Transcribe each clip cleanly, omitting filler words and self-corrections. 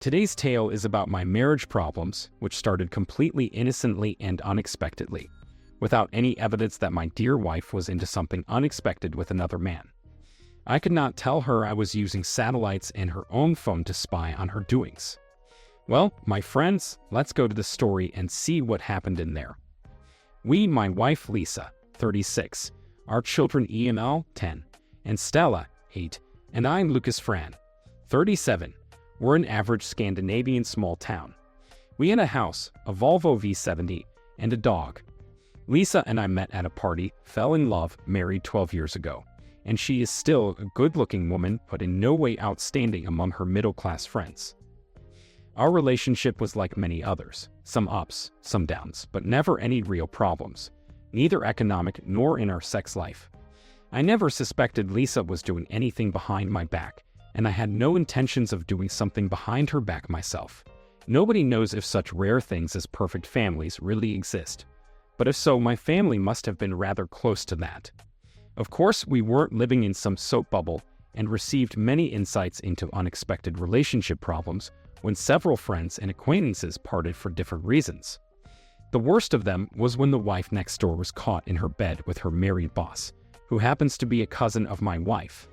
Today's tale is about my marriage problems, which started completely innocently and unexpectedly, without any evidence that my dear wife was into something unexpected with another man. I could not tell her I was using satellites and her own phone to spy on her doings. Well, my friends, let's go to the story and see what happened in there. We, my wife Lisa, 36, our children EML, 10, and Stella, 8, and I'm Lucas Fran, 37. We're an average Scandinavian small town. We had a house, a Volvo V70, and a dog. Lisa and I met at a party, fell in love, married 12 years ago, and she is still a good-looking woman, but in no way outstanding among her middle-class friends. Our relationship was like many others, some ups, some downs, but never any real problems, neither economic nor in our sex life. I never suspected Lisa was doing anything behind my back, and I had no intentions of doing something behind her back myself. Nobody knows if such rare things as perfect families really exist, but if so, my family must have been rather close to that. Of course, we weren't living in some soap bubble and received many insights into unexpected relationship problems when several friends and acquaintances parted for different reasons. The worst of them was when the wife next door was caught in her bed with her married boss, who happens to be a cousin of my wife.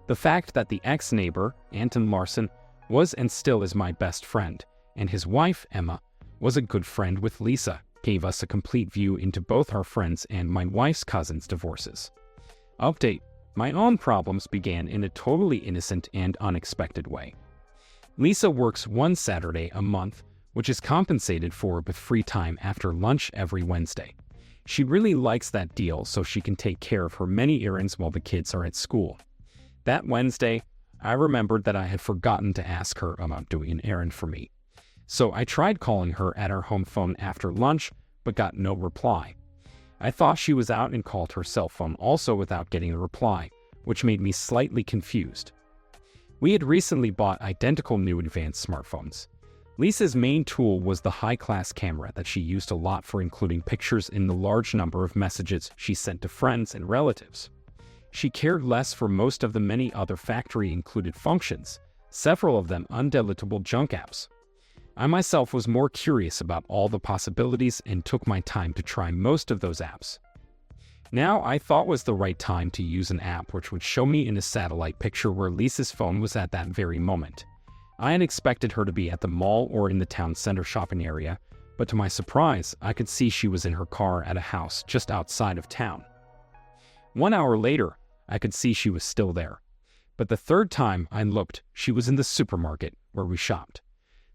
The fact that the ex-neighbor, Anton Larson, was and still is my best friend, and his wife, Emma, was a good friend with Lisa, gave us a complete view into both our friends and my wife's cousin's divorces. Update: my own problems began in a totally innocent and unexpected way. Lisa works one Saturday a month, which is compensated for with free time after lunch every Wednesday. She really likes that deal so she can take care of her many errands while the kids are at school. That Wednesday, I remembered that I had forgotten to ask her about doing an errand for me. So I tried calling her at our home phone after lunch, but got no reply. I thought she was out and called her cell phone also without getting a reply, which made me slightly confused. We had recently bought identical new advanced smartphones. Lisa's main tool was the high-class camera that she used a lot for including pictures in the large number of messages she sent to friends and relatives. She cared less for most of the many other factory-included functions, several of them undeletable junk apps. I myself was more curious about all the possibilities and took my time to try most of those apps. Now I thought was the right time to use an app which would show me in a satellite picture where Lisa's phone was at that very moment. I had expected her to be at the mall or in the town center shopping area, but to my surprise, I could see she was in her car at a house just outside of town. 1 hour later, I could see she was still there. But the third time I looked, she was in the supermarket where we shopped.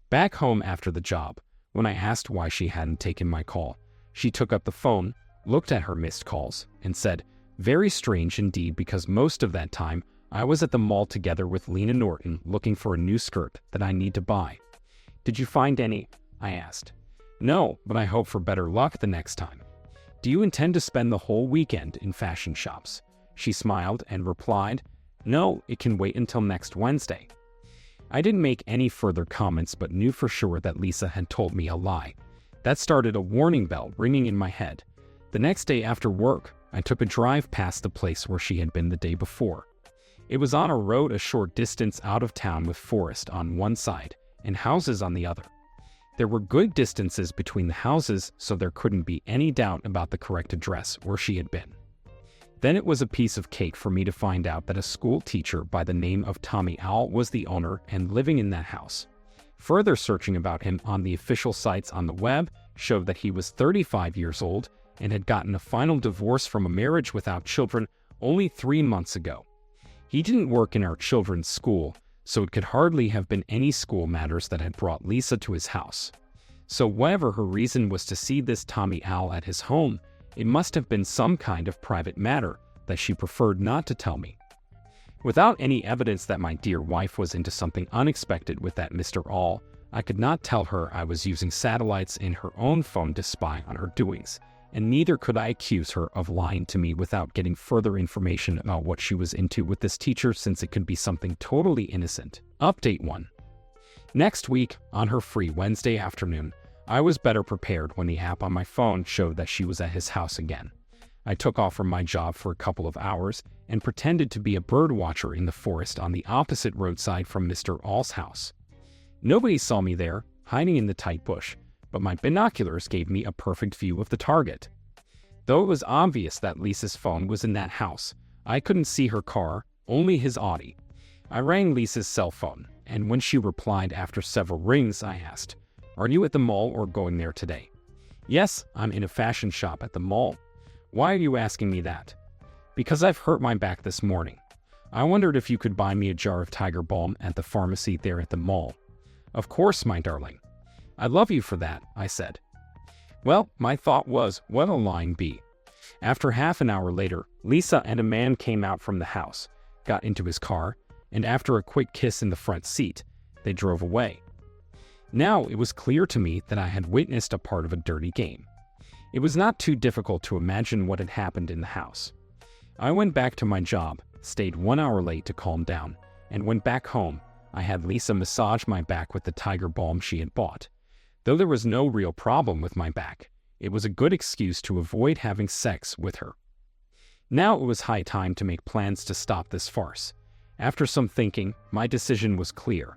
Back home after the job, when I asked why she hadn't taken my call, she took up the phone, looked at her missed calls, and said, "Very strange indeed, because most of that time I was at the mall together with Lena Norton looking for a new skirt that I need to buy." "Did you find any?" I asked. "No, but I hope for better luck the next time." "Do you intend to spend the whole weekend in fashion shops?" She smiled and replied, "No, it can wait until next Wednesday." I didn't make any further comments but knew for sure that Lisa had told me a lie. That started a warning bell ringing in my head. The next day after work, I took a drive past the place where she had been the day before. It was on a road a short distance out of town with forest on one side and houses on the other. There were good distances between the houses, so there couldn't be any doubt about the correct address where she had been. Then it was a piece of cake for me to find out that a school teacher by the name of Tommy Owl was the owner and living in that house. Further searching about him on the official sites on the web showed that he was 35 years old and had gotten a final divorce from a marriage without children only 3 months ago. He didn't work in our children's school, so it could hardly have been any school matters that had brought Lisa to his house. So whatever her reason was to see this Tommy Owl at his home, it must have been some kind of private matter that she preferred not to tell me. Without any evidence that my dear wife was into something unexpected with that Mr. All, I could not tell her I was using satellites in her own phone to spy on her doings, and neither could I accuse her of lying to me without getting further information about what she was into with this teacher, since it could be something totally innocent. Update 1. Next week, on her free Wednesday afternoon, I was better prepared when the app on my phone showed that she was at his house again. I took off from my job for a couple of hours and pretended to be a bird watcher in the forest on the opposite roadside from Mr. All's house. Nobody saw me there, hiding in the tight bush, but my binoculars gave me a perfect view of the target. Though it was obvious that Lisa's phone was in that house, I couldn't see her car, only his Audi. I rang Lisa's cell phone, and when she replied after several rings, I asked, "Are you at the mall or going there today?" "Yes, I'm in a fashion shop at the mall." "Why are you asking me that?" "Because I've hurt my back this morning. I wondered if you could buy me a jar of tiger balm at the pharmacy there at the mall." "Of course, my darling. I love you for that," I said. Well, my thought was, what a line be. After half an hour later, Lisa and a man came out from the house, got into his car, and after a quick kiss in the front seat, they drove away. Now it was clear to me that I had witnessed a part of a dirty game. It was not too difficult to imagine what had happened in the house. I went back to my job, stayed 1 hour late to calm down, and went back home. I had Lisa massage my back with the tiger balm she had bought. Though there was no real problem with my back, it was a good excuse to avoid having sex with her. Now it was high time to make plans to stop this farce. After some thinking, my decision was clear.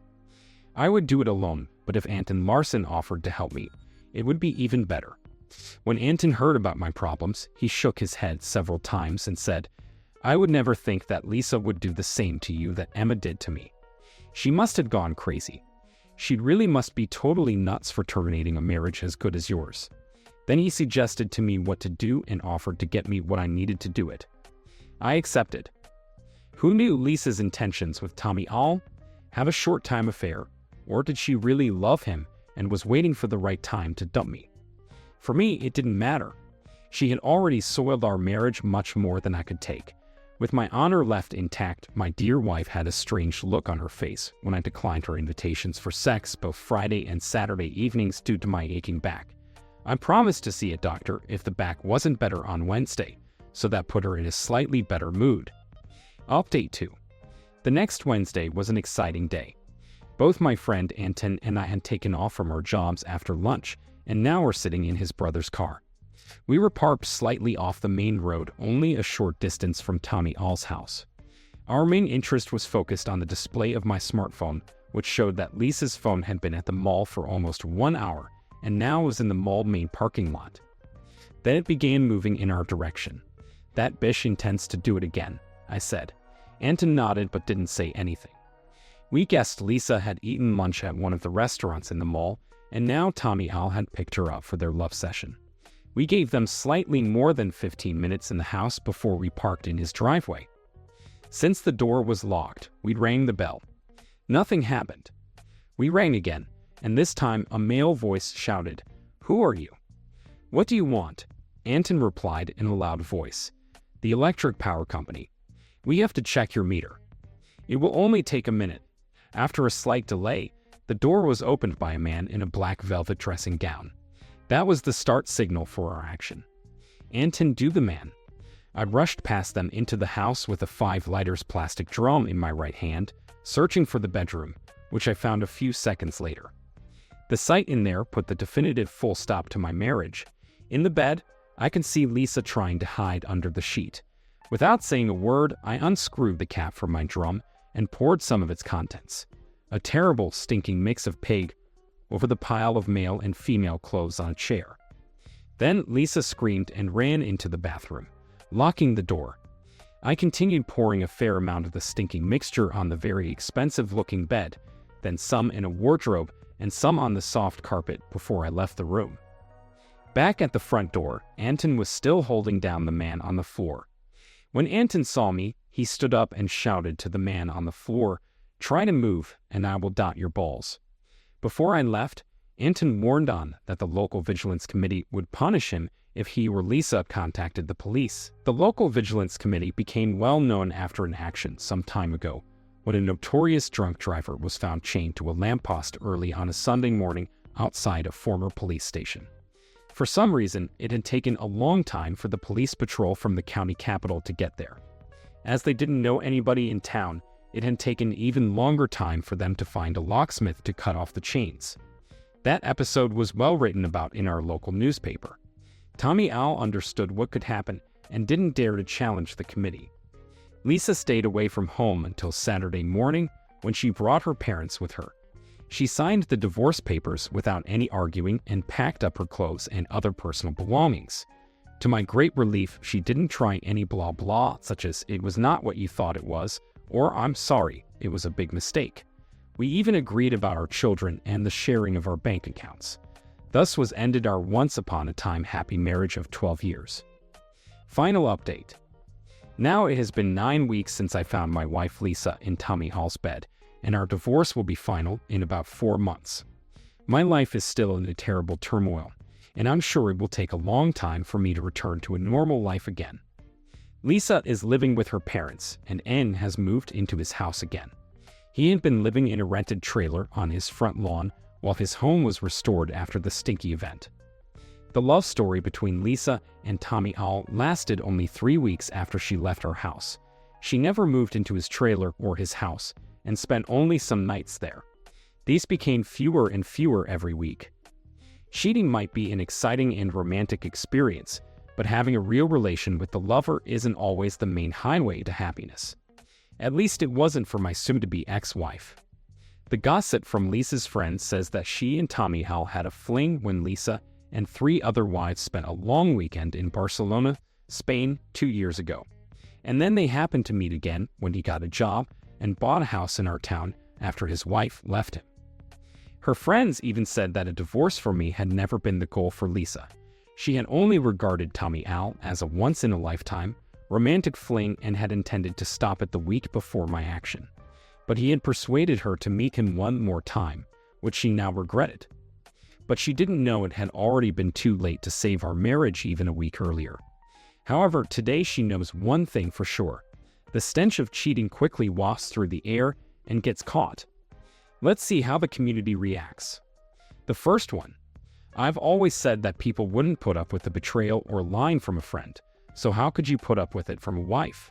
I would do it alone, but if Anton Larson offered to help me, it would be even better. When Anton heard about my problems, he shook his head several times and said, "I would never think that Lisa would do the same to you that Emma did to me. She must have gone crazy. She really must be totally nuts for terminating a marriage as good as yours." Then he suggested to me what to do and offered to get me what I needed to do it. I accepted. Who knew Lisa's intentions with Tommy All? Have a short-time affair? Or did she really love him and was waiting for the right time to dump me? For me, it didn't matter. She had already soiled our marriage much more than I could take. With my honor left intact, my dear wife had a strange look on her face when I declined her invitations for sex both Friday and Saturday evenings due to my aching back. I promised to see a doctor if the back wasn't better on Wednesday, so that put her in a slightly better mood. Update 2. The next Wednesday was an exciting day. Both my friend Anton and I had taken off from our jobs after lunch, and now were sitting in his brother's car. We were parked slightly off the main road, only a short distance from Tommy All's house. Our main interest was focused on the display of my smartphone, which showed that Lisa's phone had been at the mall for almost 1 hour, and now was in the mall main parking lot. Then it began moving in our direction. "That bish intends to do it again," I said. Anton nodded but didn't say anything. We guessed Lisa had eaten lunch at one of the restaurants in the mall, and now Tommy All had picked her up for their love session. We gave them slightly more than 15 minutes in the house before we parked in his driveway. Since the door was locked, we rang the bell. Nothing happened. We rang again, and this time a male voice shouted, "Who are you?" "What do you want?" Anton replied in a loud voice. "The electric power company. We have to check your meter." "It will only take a minute." After a slight delay, the door was opened by a man in a black velvet dressing gown. That was the start signal for our action. Anton do the man. I rushed past them into the house with a 5 liters plastic drum in my right hand, searching for the bedroom, which I found a few seconds later. The sight in there put the definitive full stop to my marriage. In the bed, I can see Lisa trying to hide under the sheet. Without saying a word, I unscrewed the cap from my drum and poured some of its contents, a terrible stinking mix of pig, over the pile of male and female clothes on a chair. Then Lisa screamed and ran into the bathroom, locking the door. I continued pouring a fair amount of the stinking mixture on the very expensive-looking bed, then some in a wardrobe and some on the soft carpet before I left the room. Back at the front door, Anton was still holding down the man on the floor. When Anton saw me, he stood up and shouted to the man on the floor, "Try to move, and I will dot your balls." Before I left, Anton warned on that the local vigilance committee would punish him if he or Lisa contacted the police. The local vigilance committee became well known after an action some time ago, when a notorious drunk driver was found chained to a lamppost early on a Sunday morning outside a former police station. For some reason, it had taken a long time for the police patrol from the county capital to get there. As they didn't know anybody in town, it had taken even longer time for them to find a locksmith to cut off the chains. That episode was well written about in our local newspaper. Tommy All understood what could happen and didn't dare to challenge the committee. Lisa stayed away from home until Saturday morning when she brought her parents with her. She signed the divorce papers without any arguing and packed up her clothes and other personal belongings. To my great relief, she didn't try any blah blah, such as "it was not what you thought it was," or "I'm sorry, it was a big mistake." We even agreed about our children and the sharing of our bank accounts. Thus was ended our once-upon-a-time happy marriage of 12 years. Final update. Now it has been 9 weeks since I found my wife Lisa in Tommy Hall's bed, and our divorce will be final in about 4 months. My life is still in a terrible turmoil, and I'm sure it will take a long time for me to return to a normal life again. Lisa is living with her parents, and N has moved into his house again. He had been living in a rented trailer on his front lawn while his home was restored after the stinky event. The love story between Lisa and Tommy Hall lasted only 3 weeks after she left our house. She never moved into his trailer or his house and spent only some nights there. These became fewer and fewer every week. Cheating might be an exciting and romantic experience, but having a real relation with the lover isn't always the main highway to happiness. At least it wasn't for my soon-to-be ex-wife. The gossip from Lisa's friends says that she and Tommy Hall had a fling when Lisa and 3 other wives spent a long weekend in Barcelona, Spain 2 years ago. And then they happened to meet again when he got a job and bought a house in our town after his wife left him. Her friends even said that a divorce for me had never been the goal for Lisa. She had only regarded Tommy Hall as a once-in-a-lifetime romantic fling and had intended to stop it the week before my action. But he had persuaded her to meet him one more time, which she now regretted. But she didn't know it had already been too late to save our marriage even a week earlier. However, today she knows one thing for sure. The stench of cheating quickly wafts through the air and gets caught. Let's see how the community reacts. The first one. I've always said that people wouldn't put up with the betrayal or lying from a friend, so how could you put up with it from a wife?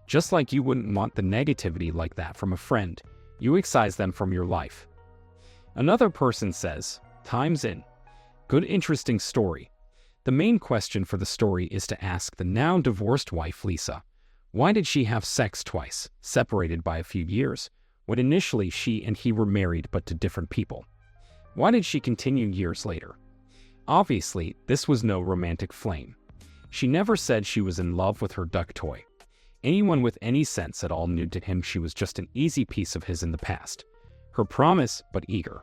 Just like you wouldn't want the negativity like that from a friend, you excise them from your life. Another person says, "Time's in." Good, interesting story. The main question for the story is to ask the now divorced wife Lisa, why did she have sex twice, separated by a few years, when initially she and he were married but to different people? Why did she continue years later? Obviously, this was no romantic flame. She never said she was in love with her duck toy. Anyone with any sense at all knew to him she was just an easy piece of his in the past. Her promise, but eager.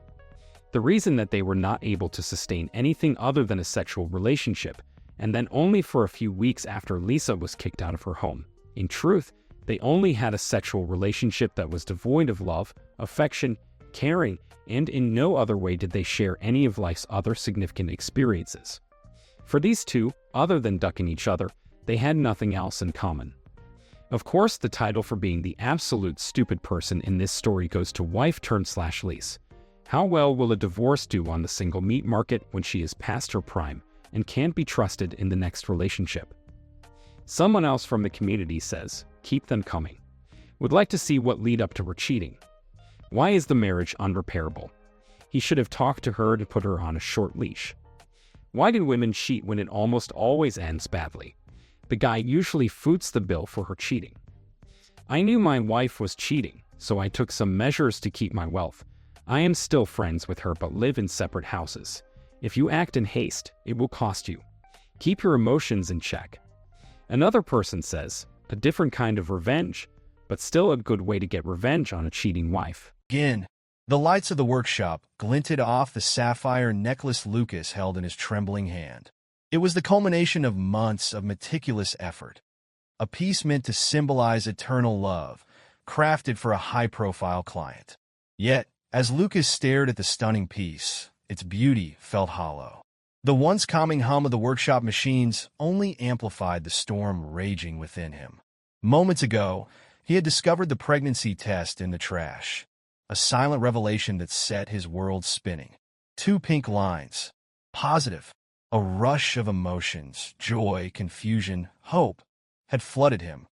The reason that they were not able to sustain anything other than a sexual relationship, and then only for a few weeks after Lisa was kicked out of her home. In truth, they only had a sexual relationship that was devoid of love, affection, caring, and in no other way did they share any of life's other significant experiences. For these two, other than ducking each other, they had nothing else in common. Of course, the title for being the absolute stupid person in this story goes to wife-turned/lease. How well will a divorce do on the single meat market when she is past her prime and can't be trusted in the next relationship? Someone else from the community says, keep them coming. Would like to see what lead up to her cheating. Why is the marriage unrepairable? He should have talked to her to put her on a short leash. Why do women cheat when it almost always ends badly? The guy usually foots the bill for her cheating. I knew my wife was cheating, so I took some measures to keep my wealth. I am still friends with her but live in separate houses. If you act in haste, it will cost you. Keep your emotions in check. Another person says, a different kind of revenge, but still a good way to get revenge on a cheating wife. Again, the lights of the workshop glinted off the sapphire necklace Lucas held in his trembling hand. It was the culmination of months of meticulous effort. A piece meant to symbolize eternal love, crafted for a high-profile client. Yet, as Lucas stared at the stunning piece, its beauty felt hollow. The once calming hum of the workshop machines only amplified the storm raging within him. Moments ago, he had discovered the pregnancy test in the trash, a silent revelation that set his world spinning. 2 pink lines. Positive. A rush of emotions, joy, confusion, hope, had flooded him.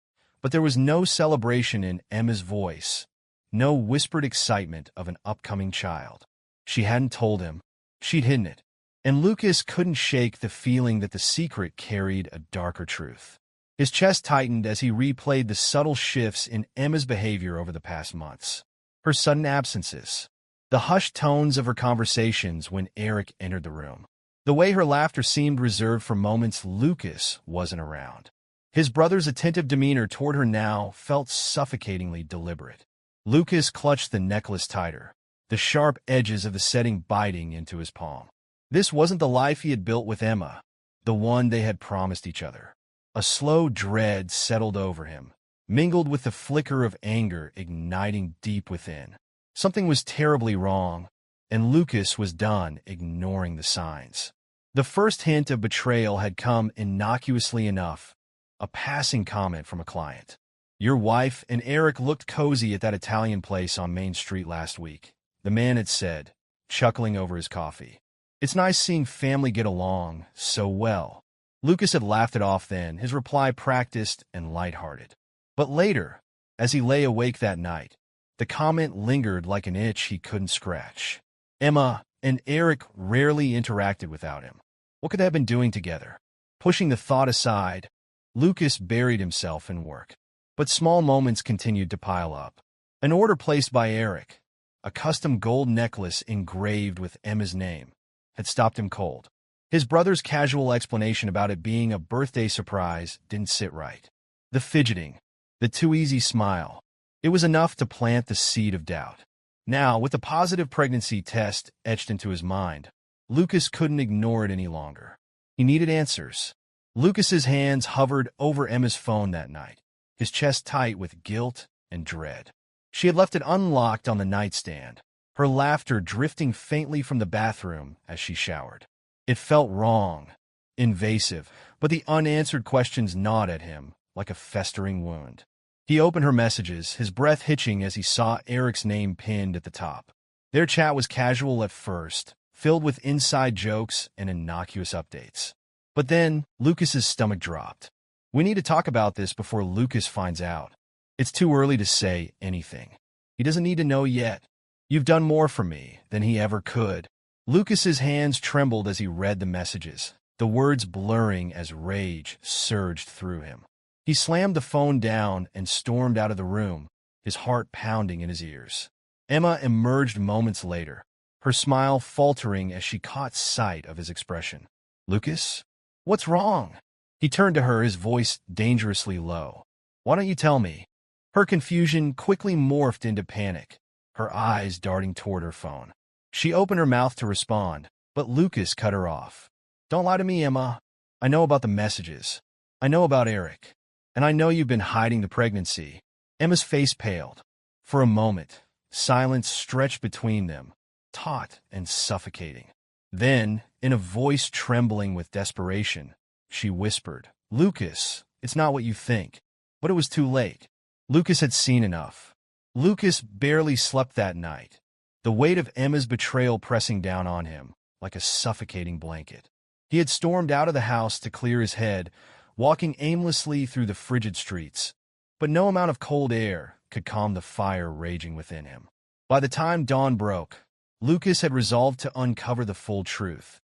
But there was no celebration in Emma's voice, no whispered excitement of an upcoming child. She hadn't told him. She'd hidden it. And Lucas couldn't shake the feeling that the secret carried a darker truth. His chest tightened as he replayed the subtle shifts in Emma's behavior over the past months. Her sudden absences, the hushed tones of her conversations when Eric entered the room. The way her laughter seemed reserved for moments Lucas wasn't around. His brother's attentive demeanor toward her now felt suffocatingly deliberate. Lucas clutched the necklace tighter, the sharp edges of the setting biting into his palm. This wasn't the life he had built with Emma, the one they had promised each other. A slow dread settled over him, mingled with the flicker of anger igniting deep within. Something was terribly wrong, and Lucas was done ignoring the signs. The first hint of betrayal had come innocuously enough, a passing comment from a client. "Your wife and Eric looked cozy at that Italian place on Main Street last week," the man had said, chuckling over his coffee. "It's nice seeing family get along so well." Lucas had laughed it off then, his reply practiced and lighthearted. But later, as he lay awake that night, the comment lingered like an itch he couldn't scratch. Emma and Eric rarely interacted without him. What could they have been doing together? Pushing the thought aside, Lucas buried himself in work. But small moments continued to pile up. An order placed by Eric, a custom gold necklace engraved with Emma's name, had stopped him cold. His brother's casual explanation about it being a birthday surprise didn't sit right. The fidgeting, the too easy smile, it was enough to plant the seed of doubt. Now, with the positive pregnancy test etched into his mind, Lucas couldn't ignore it any longer. He needed answers. Lucas's hands hovered over Emma's phone that night, his chest tight with guilt and dread. She had left it unlocked on the nightstand, her laughter drifting faintly from the bathroom as she showered. It felt wrong, invasive, but the unanswered questions gnawed at him like a festering wound. He opened her messages, his breath hitching as he saw Eric's name pinned at the top. Their chat was casual at first, filled with inside jokes and innocuous updates. But then, Lucas's stomach dropped. "We need to talk about this before Lucas finds out. It's too early to say anything. He doesn't need to know yet. You've done more for me than he ever could." Lucas's hands trembled as he read the messages, the words blurring as rage surged through him. He slammed the phone down and stormed out of the room, his heart pounding in his ears. Emma emerged moments later, her smile faltering as she caught sight of his expression. "Lucas? What's wrong?" He turned to her, his voice dangerously low. "Why don't you tell me?" Her confusion quickly morphed into panic, her eyes darting toward her phone. She opened her mouth to respond, but Lucas cut her off. "Don't lie to me, Emma. I know about the messages. I know about Eric. And I know you've been hiding the pregnancy." Emma's face paled. For a moment, silence stretched between them, taut and suffocating. Then, in a voice trembling with desperation, she whispered, "Lucas, it's not what you think." But it was too late. Lucas had seen enough. Lucas barely slept that night, the weight of Emma's betrayal pressing down on him like a suffocating blanket. He had stormed out of the house to clear his head, walking aimlessly through the frigid streets. But no amount of cold air could calm the fire raging within him. By the time dawn broke, Lucas had resolved to uncover the full truth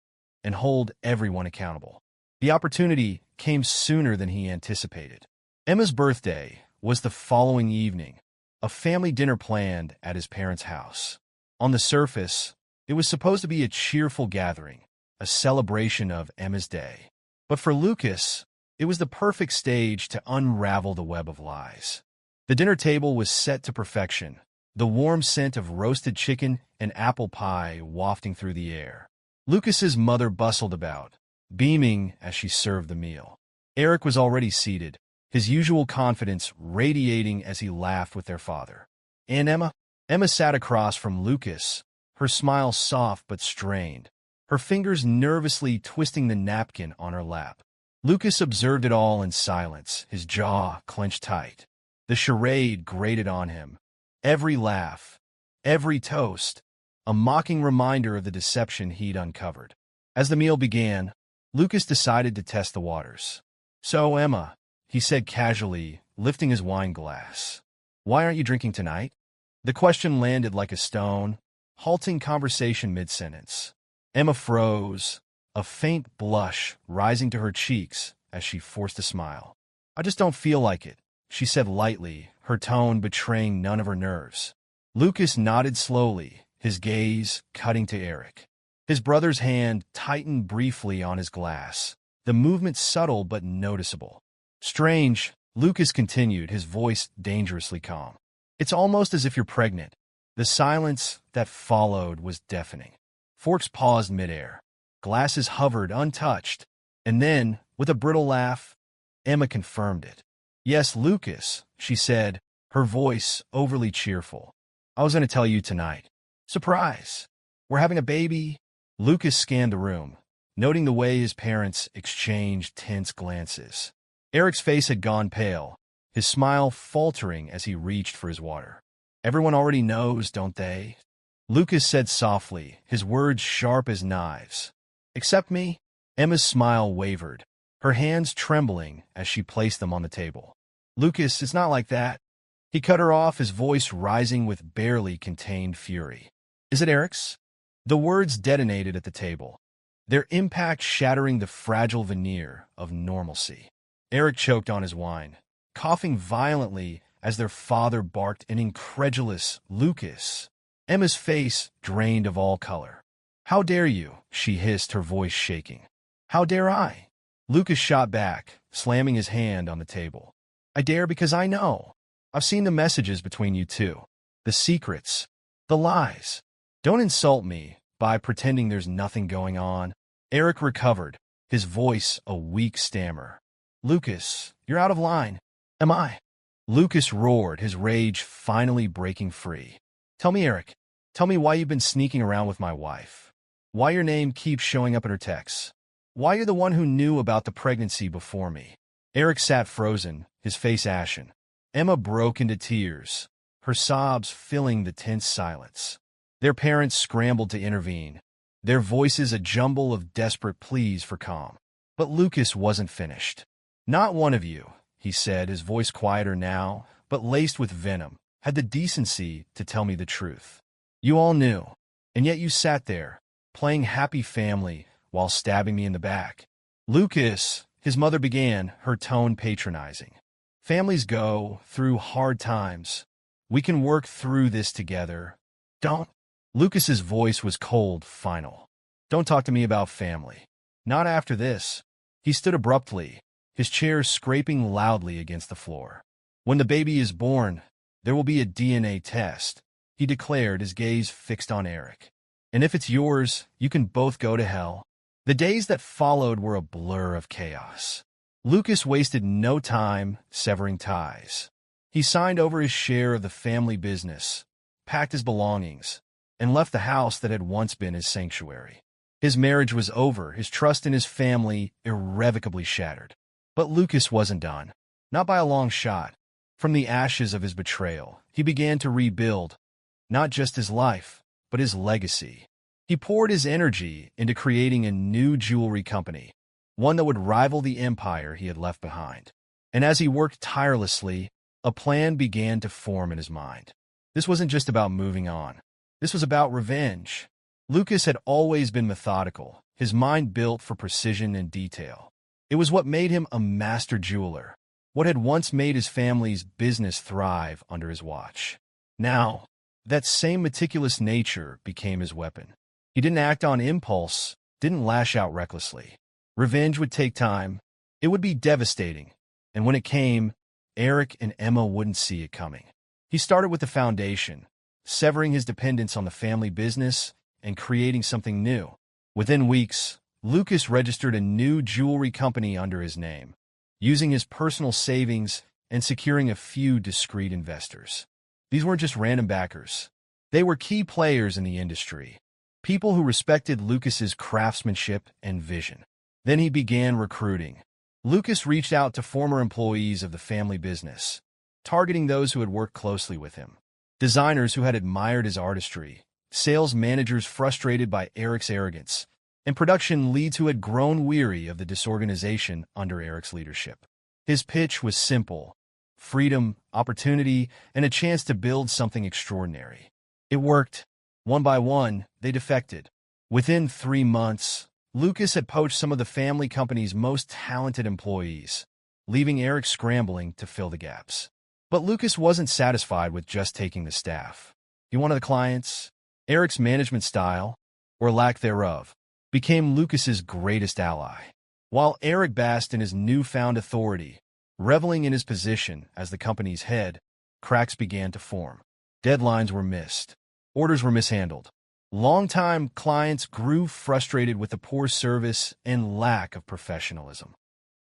and hold everyone accountable. The opportunity came sooner than he anticipated. Emma's birthday was the following evening, a family dinner planned at his parents' house. On the surface, it was supposed to be a cheerful gathering, a celebration of Emma's day. But for Lucas, it was the perfect stage to unravel the web of lies. The dinner table was set to perfection, the warm scent of roasted chicken and apple pie wafting through the air. Lucas's mother bustled about, beaming as she served the meal. Eric was already seated, his usual confidence radiating as he laughed with their father. And Emma? Emma sat across from Lucas, her smile soft but strained, her fingers nervously twisting the napkin on her lap. Lucas observed it all in silence, his jaw clenched tight. The charade grated on him. Every laugh, every toast, a mocking reminder of the deception he'd uncovered. As the meal began, Lucas decided to test the waters. "So, Emma," he said casually, lifting his wine glass, "why aren't you drinking tonight?" The question landed like a stone, halting conversation mid-sentence. Emma froze, a faint blush rising to her cheeks as she forced a smile. "I just don't feel like it," she said lightly, her tone betraying none of her nerves. Lucas nodded slowly, his gaze cutting to Eric. His brother's hand tightened briefly on his glass, the movement subtle but noticeable. Strange, Lucas continued, his voice dangerously calm. It's almost as if you're pregnant. The silence that followed was deafening. Forks paused midair. Glasses hovered untouched. And then, with a brittle laugh, Emma confirmed it. Yes, Lucas, she said, her voice overly cheerful. I was going to tell you tonight. Surprise! We're having a baby. Lucas scanned the room, noting the way his parents exchanged tense glances. Eric's face had gone pale, his smile faltering as he reached for his water. Everyone already knows, don't they? Lucas said softly, his words sharp as knives. Except me? Emma's smile wavered, her hands trembling as she placed them on the table. Lucas, it's not like that. He cut her off, his voice rising with barely contained fury. Is it Eric's? The words detonated at the table, their impact shattering the fragile veneer of normalcy. Eric choked on his wine, coughing violently as their father barked an incredulous Lucas. Emma's face drained of all color. How dare you? She hissed, her voice shaking. How dare I? Lucas shot back, slamming his hand on the table. I dare because I know. I've seen the messages between you two. The secrets. The lies. Don't insult me by pretending there's nothing going on. Eric recovered, his voice a weak stammer. Lucas, you're out of line. Am I? Lucas roared, his rage finally breaking free. Tell me, Eric. Tell me why you've been sneaking around with my wife. Why your name keeps showing up in her texts. Why you're the one who knew about the pregnancy before me. Eric sat frozen, his face ashen. Emma broke into tears, her sobs filling the tense silence. Their parents scrambled to intervene, their voices a jumble of desperate pleas for calm. But Lucas wasn't finished. Not one of you, he said, his voice quieter now, but laced with venom, had the decency to tell me the truth. You all knew, and yet you sat there, playing happy family while stabbing me in the back. Lucas, his mother began, her tone patronizing. Families go through hard times. We can work through this together. Don't. Lucas's voice was cold, final. Don't talk to me about family. Not after this. He stood abruptly, his chair scraping loudly against the floor. When the baby is born, there will be a DNA test, he declared, his gaze fixed on Eric. And if it's yours, you can both go to hell. The days that followed were a blur of chaos. Lucas wasted no time severing ties. He signed over his share of the family business, packed his belongings, and left the house that had once been his sanctuary. His marriage was over, his trust in his family irrevocably shattered. But Lucas wasn't done. Not by a long shot. From the ashes of his betrayal, he began to rebuild, not just his life, but his legacy. He poured his energy into creating a new jewelry company, one that would rival the empire he had left behind. And as he worked tirelessly, a plan began to form in his mind. This wasn't just about moving on. This was about revenge. Lucas had always been methodical, his mind built for precision and detail. It was what made him a master jeweler, what had once made his family's business thrive under his watch. Now, that same meticulous nature became his weapon. He didn't act on impulse, didn't lash out recklessly. Revenge would take time. It would be devastating. And when it came, Eric and Emma wouldn't see it coming. He started with the foundation, severing his dependence on the family business and creating something new. Within weeks, Lucas registered a new jewelry company under his name, using his personal savings and securing a few discreet investors. These weren't just random backers. They were key players in the industry, people who respected Lucas's craftsmanship and vision. Then he began recruiting. Lucas reached out to former employees of the family business, targeting those who had worked closely with him. Designers who had admired his artistry, sales managers frustrated by Eric's arrogance, and production leads who had grown weary of the disorganization under Eric's leadership. His pitch was simple: freedom, opportunity, and a chance to build something extraordinary. It worked. One by one, they defected. Within 3 months, Lucas had poached some of the family company's most talented employees, leaving Eric scrambling to fill the gaps. But Lucas wasn't satisfied with just taking the staff. He wanted the clients. Eric's management style, or lack thereof, became Lucas's greatest ally. While Eric basked in his newfound authority, reveling in his position as the company's head, cracks began to form. Deadlines were missed. Orders were mishandled. Longtime clients grew frustrated with the poor service and lack of professionalism.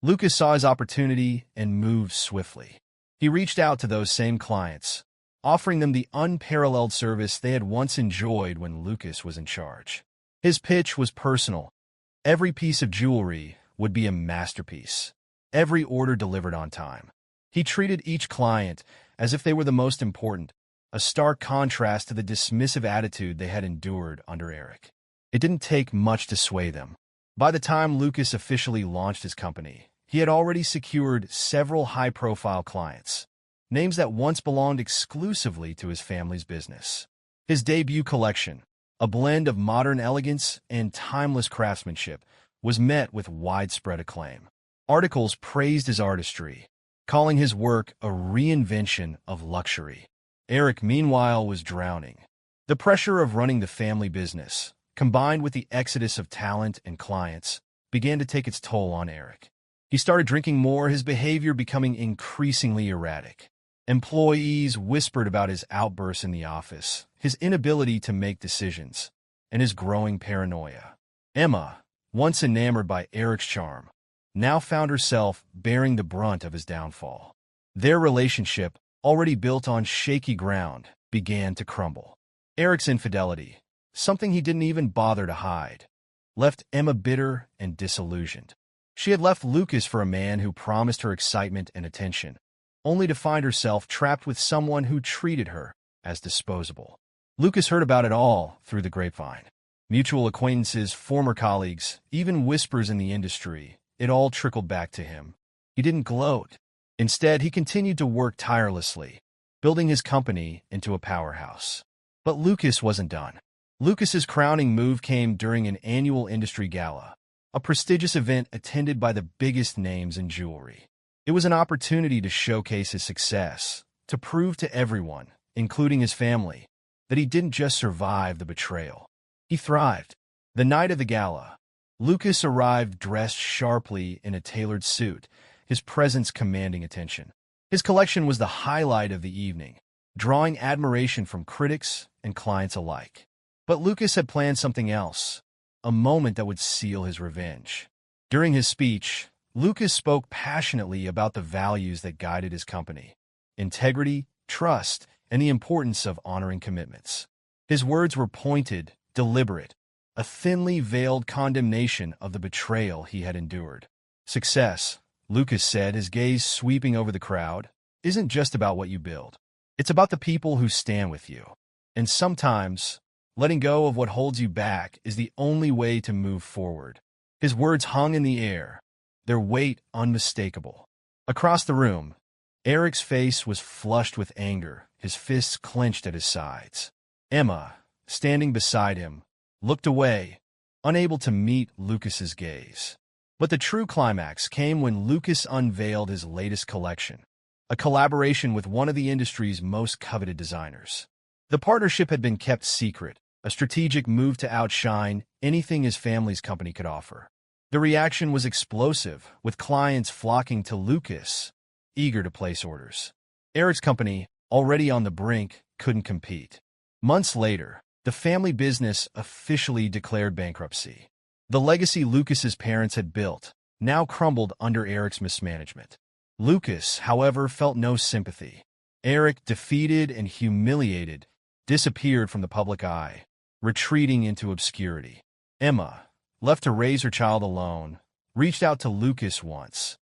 Lucas saw his opportunity and moved swiftly. He reached out to those same clients, offering them the unparalleled service they had once enjoyed when Lucas was in charge. His pitch was personal. Every piece of jewelry would be a masterpiece. Every order delivered on time. He treated each client as if they were the most important, a stark contrast to the dismissive attitude they had endured under Eric. It didn't take much to sway them. By the time Lucas officially launched his company, he had already secured several high-profile clients, names that once belonged exclusively to his family's business. His debut collection, a blend of modern elegance and timeless craftsmanship, was met with widespread acclaim. Articles praised his artistry, calling his work a reinvention of luxury. Eric, meanwhile, was drowning. The pressure of running the family business, combined with the exodus of talent and clients, began to take its toll on Eric. He started drinking more, his behavior becoming increasingly erratic. Employees whispered about his outbursts in the office, his inability to make decisions, and his growing paranoia. Emma, once enamored by Eric's charm, now found herself bearing the brunt of his downfall. Their relationship, already built on shaky ground, began to crumble. Eric's infidelity, something he didn't even bother to hide, left Emma bitter and disillusioned. She had left Lucas for a man who promised her excitement and attention, only to find herself trapped with someone who treated her as disposable. Lucas heard about it all through the grapevine. Mutual acquaintances, former colleagues, even whispers in the industry, it all trickled back to him. He didn't gloat. Instead, he continued to work tirelessly, building his company into a powerhouse. But Lucas wasn't done. Lucas's crowning move came during an annual industry gala, a prestigious event attended by the biggest names in jewelry. It was an opportunity to showcase his success, to prove to everyone, including his family, that he didn't just survive the betrayal. He thrived. The night of the gala, Lucas arrived dressed sharply in a tailored suit, his presence commanding attention. His collection was the highlight of the evening, drawing admiration from critics and clients alike. But Lucas had planned something else, a moment that would seal his revenge. During his speech, Lucas spoke passionately about the values that guided his company: integrity, trust, and the importance of honoring commitments. His words were pointed, deliberate, a thinly veiled condemnation of the betrayal he had endured. Success, Lucas said, his gaze sweeping over the crowd, isn't just about what you build. It's about the people who stand with you. And sometimes, letting go of what holds you back is the only way to move forward. His words hung in the air, their weight unmistakable. Across the room, Eric's face was flushed with anger, his fists clenched at his sides. Emma, standing beside him, looked away, unable to meet Lucas's gaze. But the true climax came when Lucas unveiled his latest collection, a collaboration with one of the industry's most coveted designers. The partnership had been kept secret, a strategic move to outshine anything his family's company could offer. The reaction was explosive, with clients flocking to Lucas, eager to place orders. Eric's company, already on the brink, couldn't compete. Months later, the family business officially declared bankruptcy. The legacy Lucas's parents had built now crumbled under Eric's mismanagement. Lucas, however, felt no sympathy. Eric, defeated and humiliated, disappeared from the public eye, retreating into obscurity. Emma, left to raise her child alone, reached out to Lucas once,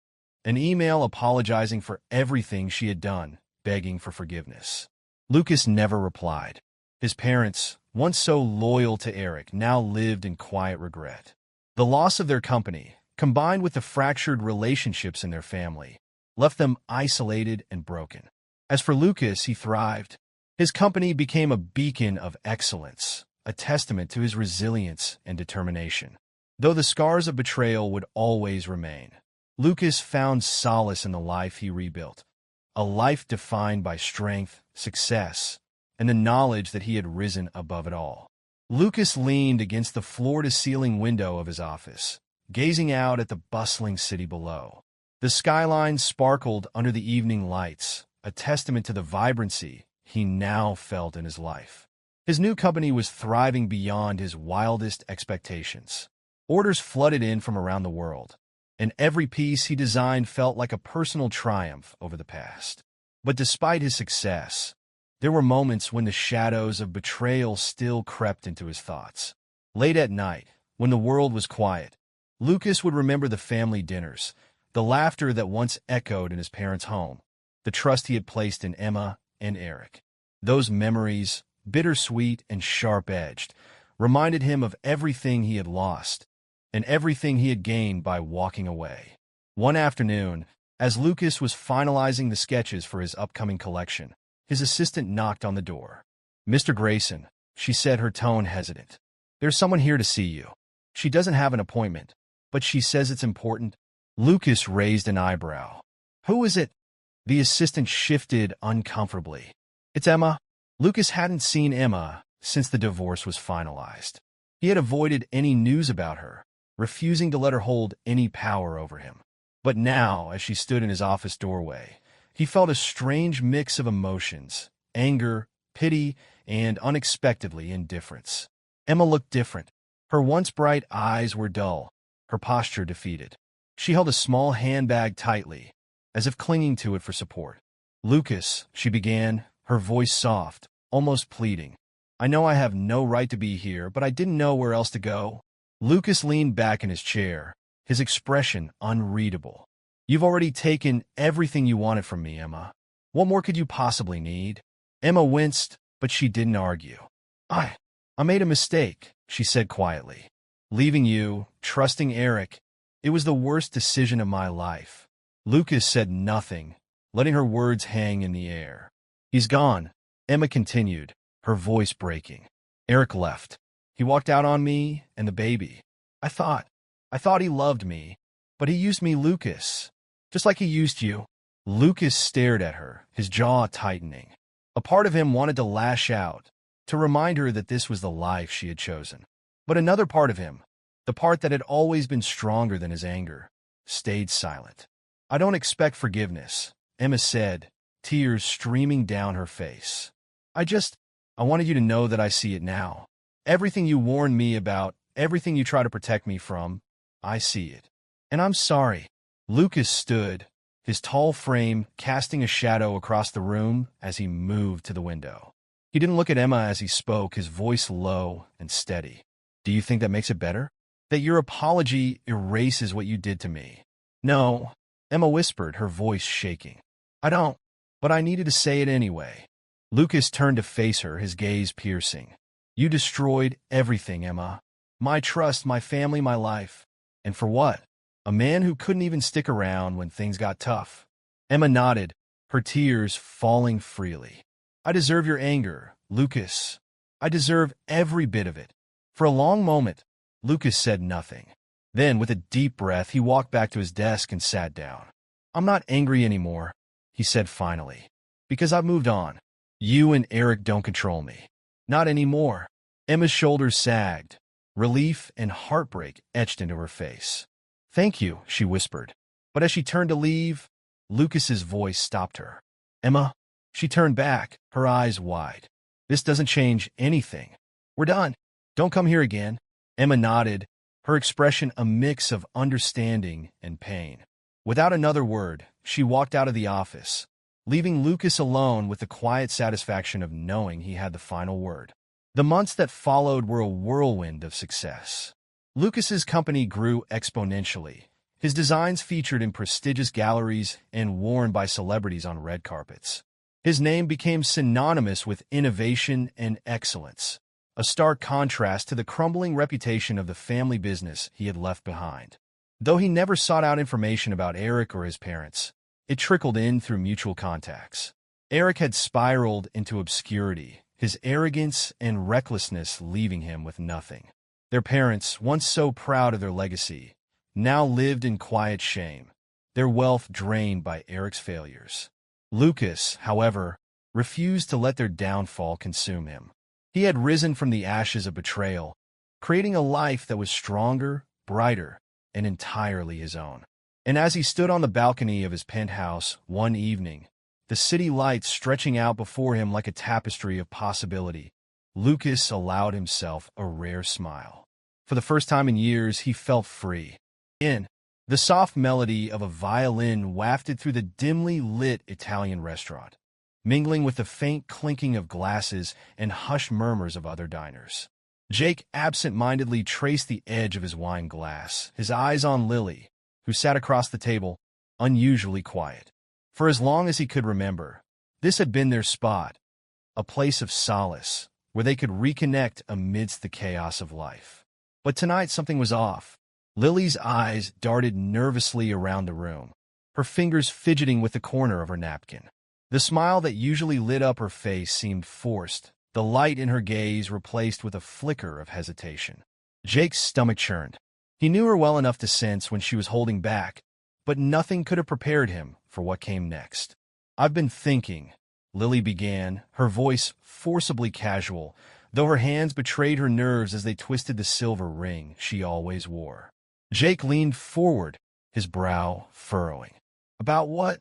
an email apologizing for everything she had done, begging for forgiveness. Lucas never replied. His parents, once so loyal to Eric, now lived in quiet regret. The loss of their company, combined with the fractured relationships in their family, left them isolated and broken. As for Lucas, he thrived. His company became a beacon of excellence, a testament to his resilience and determination. Though the scars of betrayal would always remain, Lucas found solace in the life he rebuilt, a life defined by strength, success, and the knowledge that he had risen above it all. Lucas leaned against the floor-to-ceiling window of his office, gazing out at the bustling city below. The skyline sparkled under the evening lights, a testament to the vibrancy he now felt in his life. His new company was thriving beyond his wildest expectations. Orders flooded in from around the world, and every piece he designed felt like a personal triumph over the past. But despite his success, there were moments when the shadows of betrayal still crept into his thoughts. Late at night, when the world was quiet, Lucas would remember the family dinners, the laughter that once echoed in his parents' home, the trust he had placed in Emma and Eric. Those memories, bittersweet and sharp-edged, reminded him of everything he had lost and everything he had gained by walking away. One afternoon, as Lucas was finalizing the sketches for his upcoming collection, his assistant knocked on the door. "Mr. Grayson," she said, her tone hesitant. "There's someone here to see you. She doesn't have an appointment, but she says it's important." Lucas raised an eyebrow. "Who is it?" The assistant shifted uncomfortably. "It's Emma." Lucas hadn't seen Emma since the divorce was finalized. He had avoided any news about her, refusing to let her hold any power over him. But now, as she stood in his office doorway, he felt a strange mix of emotions: anger, pity, and unexpectedly indifference. Emma looked different. Her once bright eyes were dull, her posture defeated. She held a small handbag tightly, as if clinging to it for support. "Lucas," she began, her voice soft, almost pleading. "I know I have no right to be here, but I didn't know where else to go." Lucas leaned back in his chair, his expression unreadable. "You've already taken everything you wanted from me, Emma. What more could you possibly need?" Emma winced, but she didn't argue. I made a mistake," she said quietly. "Leaving you, trusting Eric, it was the worst decision of my life." Lucas said nothing, letting her words hang in the air. "He's gone," Emma continued, her voice breaking. "Eric left. He walked out on me and the baby. I thought he loved me, but he used me, Lucas, just like he used you." Lucas stared at her, his jaw tightening. A part of him wanted to lash out, to remind her that this was the life she had chosen. But another part of him, the part that had always been stronger than his anger, stayed silent. "I don't expect forgiveness," Emma said, tears streaming down her face. I wanted you to know that I see it now. Everything you warned me about, everything you try to protect me from, I see it. And I'm sorry." Lucas stood, his tall frame casting a shadow across the room as he moved to the window. He didn't look at Emma as he spoke, his voice low and steady. "Do you think that makes it better? That your apology erases what you did to me?" "No," Emma whispered, her voice shaking. "I don't, but I needed to say it anyway." Lucas turned to face her, his gaze piercing. "You destroyed everything, Emma. My trust, my family, my life. And for what? A man who couldn't even stick around when things got tough." Emma nodded, her tears falling freely. "I deserve your anger, Lucas. I deserve every bit of it." For a long moment, Lucas said nothing. Then, with a deep breath, he walked back to his desk and sat down. "I'm not angry anymore," he said finally, "because I've moved on. You and Eric don't control me. Not anymore." Emma's shoulders sagged. Relief and heartbreak etched into her face. "Thank you," she whispered. But as she turned to leave, Lucas's voice stopped her. "Emma?" She turned back, her eyes wide. "This doesn't change anything. We're done. Don't come here again." Emma nodded, her expression a mix of understanding and pain. Without another word, she walked out of the office, leaving Lucas alone with the quiet satisfaction of knowing he had the final word. The months that followed were a whirlwind of success. Lucas's company grew exponentially, his designs featured in prestigious galleries and worn by celebrities on red carpets. His name became synonymous with innovation and excellence, a stark contrast to the crumbling reputation of the family business he had left behind. Though he never sought out information about Eric or his parents, it trickled in through mutual contacts. Eric had spiraled into obscurity, his arrogance and recklessness leaving him with nothing. Their parents, once so proud of their legacy, now lived in quiet shame, their wealth drained by Eric's failures. Lucas, however, refused to let their downfall consume him. He had risen from the ashes of betrayal, creating a life that was stronger, brighter, and entirely his own. And as he stood on the balcony of his penthouse one evening, the city lights stretching out before him like a tapestry of possibility, Lucas allowed himself a rare smile. For the first time in years, he felt free. The soft melody of a violin wafted through the dimly lit Italian restaurant, mingling with the faint clinking of glasses and hushed murmurs of other diners. Jake absent-mindedly traced the edge of his wine glass, his eyes on Lily, who sat across the table, unusually quiet. For as long as he could remember, this had been their spot, a place of solace, where they could reconnect amidst the chaos of life. But tonight something was off. Lily's eyes darted nervously around the room, her fingers fidgeting with the corner of her napkin. The smile that usually lit up her face seemed forced, the light in her gaze replaced with a flicker of hesitation. Jake's stomach churned. He knew her well enough to sense when she was holding back, but nothing could have prepared him for what came next. "I've been thinking," Lily began, her voice forcibly casual, though her hands betrayed her nerves as they twisted the silver ring she always wore. Jake leaned forward, his brow furrowing. "About what?"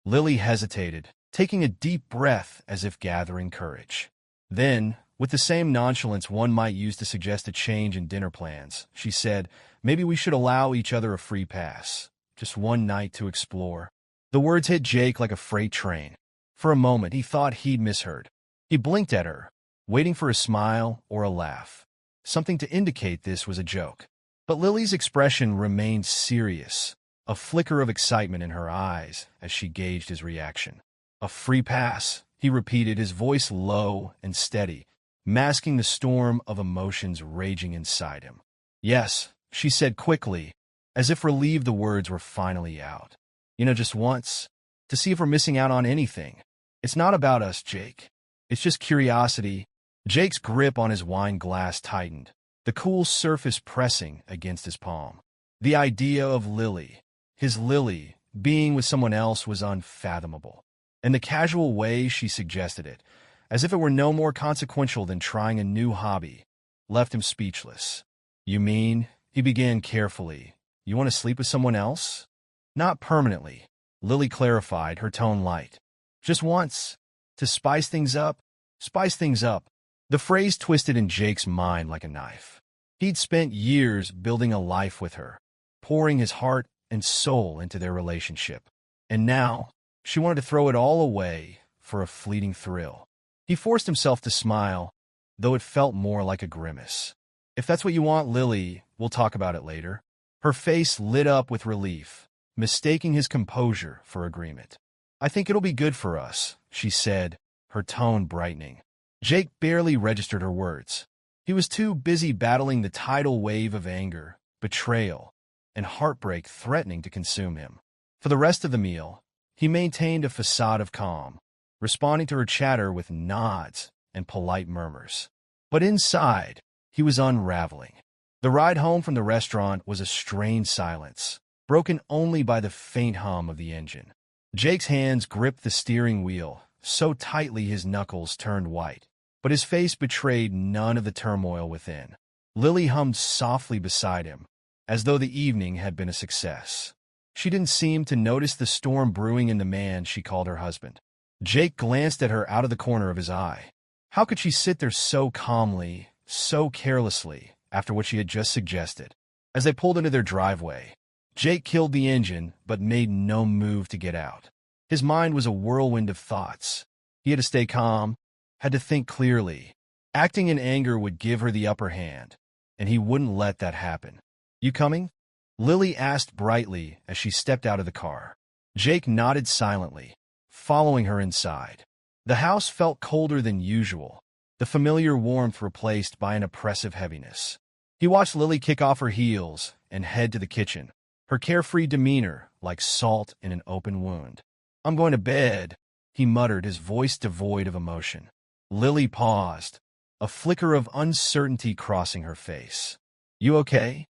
Lily hesitated, taking a deep breath as if gathering courage. Then, with the same nonchalance one might use to suggest a change in dinner plans, she said, "Maybe we should allow each other a free pass. Just one night to explore." The words hit Jake like a freight train. For a moment, he thought he'd misheard. He blinked at her, waiting for a smile or a laugh, something to indicate this was a joke. But Lily's expression remained serious, a flicker of excitement in her eyes as she gauged his reaction. "A free pass," he repeated, his voice low and steady, masking the storm of emotions raging inside him. "Yes," she said quickly, as if relieved the words were finally out. Just once, to see if we're missing out on anything. It's not about us, Jake. It's just curiosity." Jake's grip on his wine glass tightened, the cool surface pressing against his palm. The idea of Lily, his Lily, being with someone else was unfathomable. And the casual way she suggested it, as if it were no more consequential than trying a new hobby, left him speechless. "You mean," he began carefully, "you want to sleep with someone else?" "Not permanently," Lily clarified, her tone light. "Just once. To spice things up." Spice things up. The phrase twisted in Jake's mind like a knife. He'd spent years building a life with her, pouring his heart and soul into their relationship. And now, she wanted to throw it all away for a fleeting thrill. He forced himself to smile, though it felt more like a grimace. "If that's what you want, Lily, we'll talk about it later." Her face lit up with relief, mistaking his composure for agreement. "I think it'll be good for us," she said, her tone brightening. Jake barely registered her words. He was too busy battling the tidal wave of anger, betrayal, and heartbreak threatening to consume him. For the rest of the meal, he maintained a facade of calm, responding to her chatter with nods and polite murmurs. But inside, he was unraveling. The ride home from the restaurant was a strained silence, broken only by the faint hum of the engine. Jake's hands gripped the steering wheel so tightly his knuckles turned white, but his face betrayed none of the turmoil within. Lily hummed softly beside him, as though the evening had been a success. She didn't seem to notice the storm brewing in the man she called her husband. Jake glanced at her out of the corner of his eye. How could she sit there so calmly, so carelessly, after what she had just suggested? As they pulled into their driveway, Jake killed the engine but made no move to get out. His mind was a whirlwind of thoughts. He had to stay calm, had to think clearly. Acting in anger would give her the upper hand, and he wouldn't let that happen. "You coming?" Lily asked brightly as she stepped out of the car. Jake nodded silently, following her inside. The house felt colder than usual, the familiar warmth replaced by an oppressive heaviness. He watched Lily kick off her heels and head to the kitchen, her carefree demeanor like salt in an open wound. "I'm going to bed," he muttered, his voice devoid of emotion. Lily paused, a flicker of uncertainty crossing her face. "You okay?"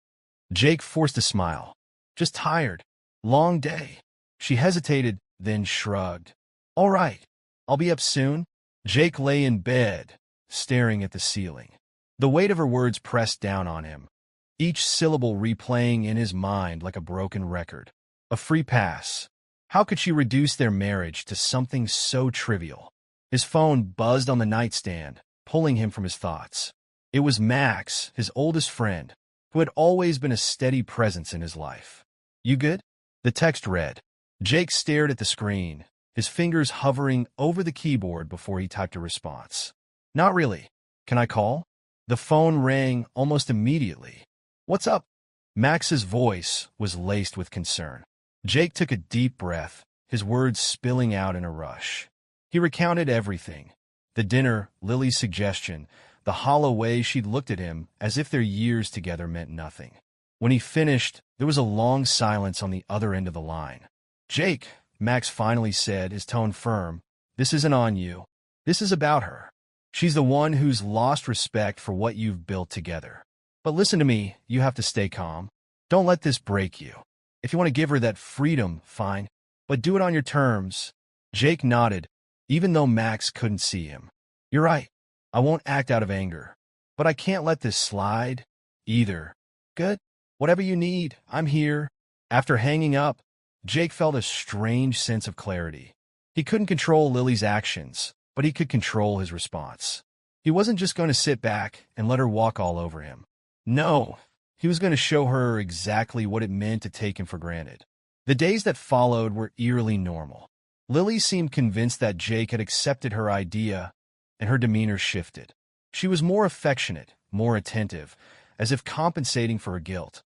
Jake forced a smile. "Just tired. Long day." She hesitated, then shrugged. "All right. I'll be up soon." Jake lay in bed, staring at the ceiling. The weight of her words pressed down on him, each syllable replaying in his mind like a broken record. A free pass. How could she reduce their marriage to something so trivial? His phone buzzed on the nightstand, pulling him from his thoughts. It was Max, his oldest friend, who had always been a steady presence in his life. "You good?" The text read. Jake stared at the screen, his fingers hovering over the keyboard before he typed a response. "Not really. Can I call?" The phone rang almost immediately. "What's up?" Max's voice was laced with concern. Jake took a deep breath, his words spilling out in a rush. He recounted everything. The dinner, Lily's suggestion, the hollow way she'd looked at him as if their years together meant nothing. When he finished, there was a long silence on the other end of the line. "Jake," Max finally said, his tone firm, "this isn't on you. This is about her. She's the one who's lost respect for what you've built together. But listen to me, you have to stay calm. Don't let this break you. If you want to give her that freedom, fine, but do it on your terms." Jake nodded, even though Max couldn't see him. "You're right. I won't act out of anger. But I can't let this slide, either." "Good. Whatever you need, I'm here." After hanging up, Jake felt a strange sense of clarity. He couldn't control Lily's actions, but he could control his response. He wasn't just going to sit back and let her walk all over him. No, he was going to show her exactly what it meant to take him for granted. The days that followed were eerily normal. Lily seemed convinced that Jake had accepted her idea, and her demeanor shifted. She was more affectionate, more attentive, as if compensating for her guilt,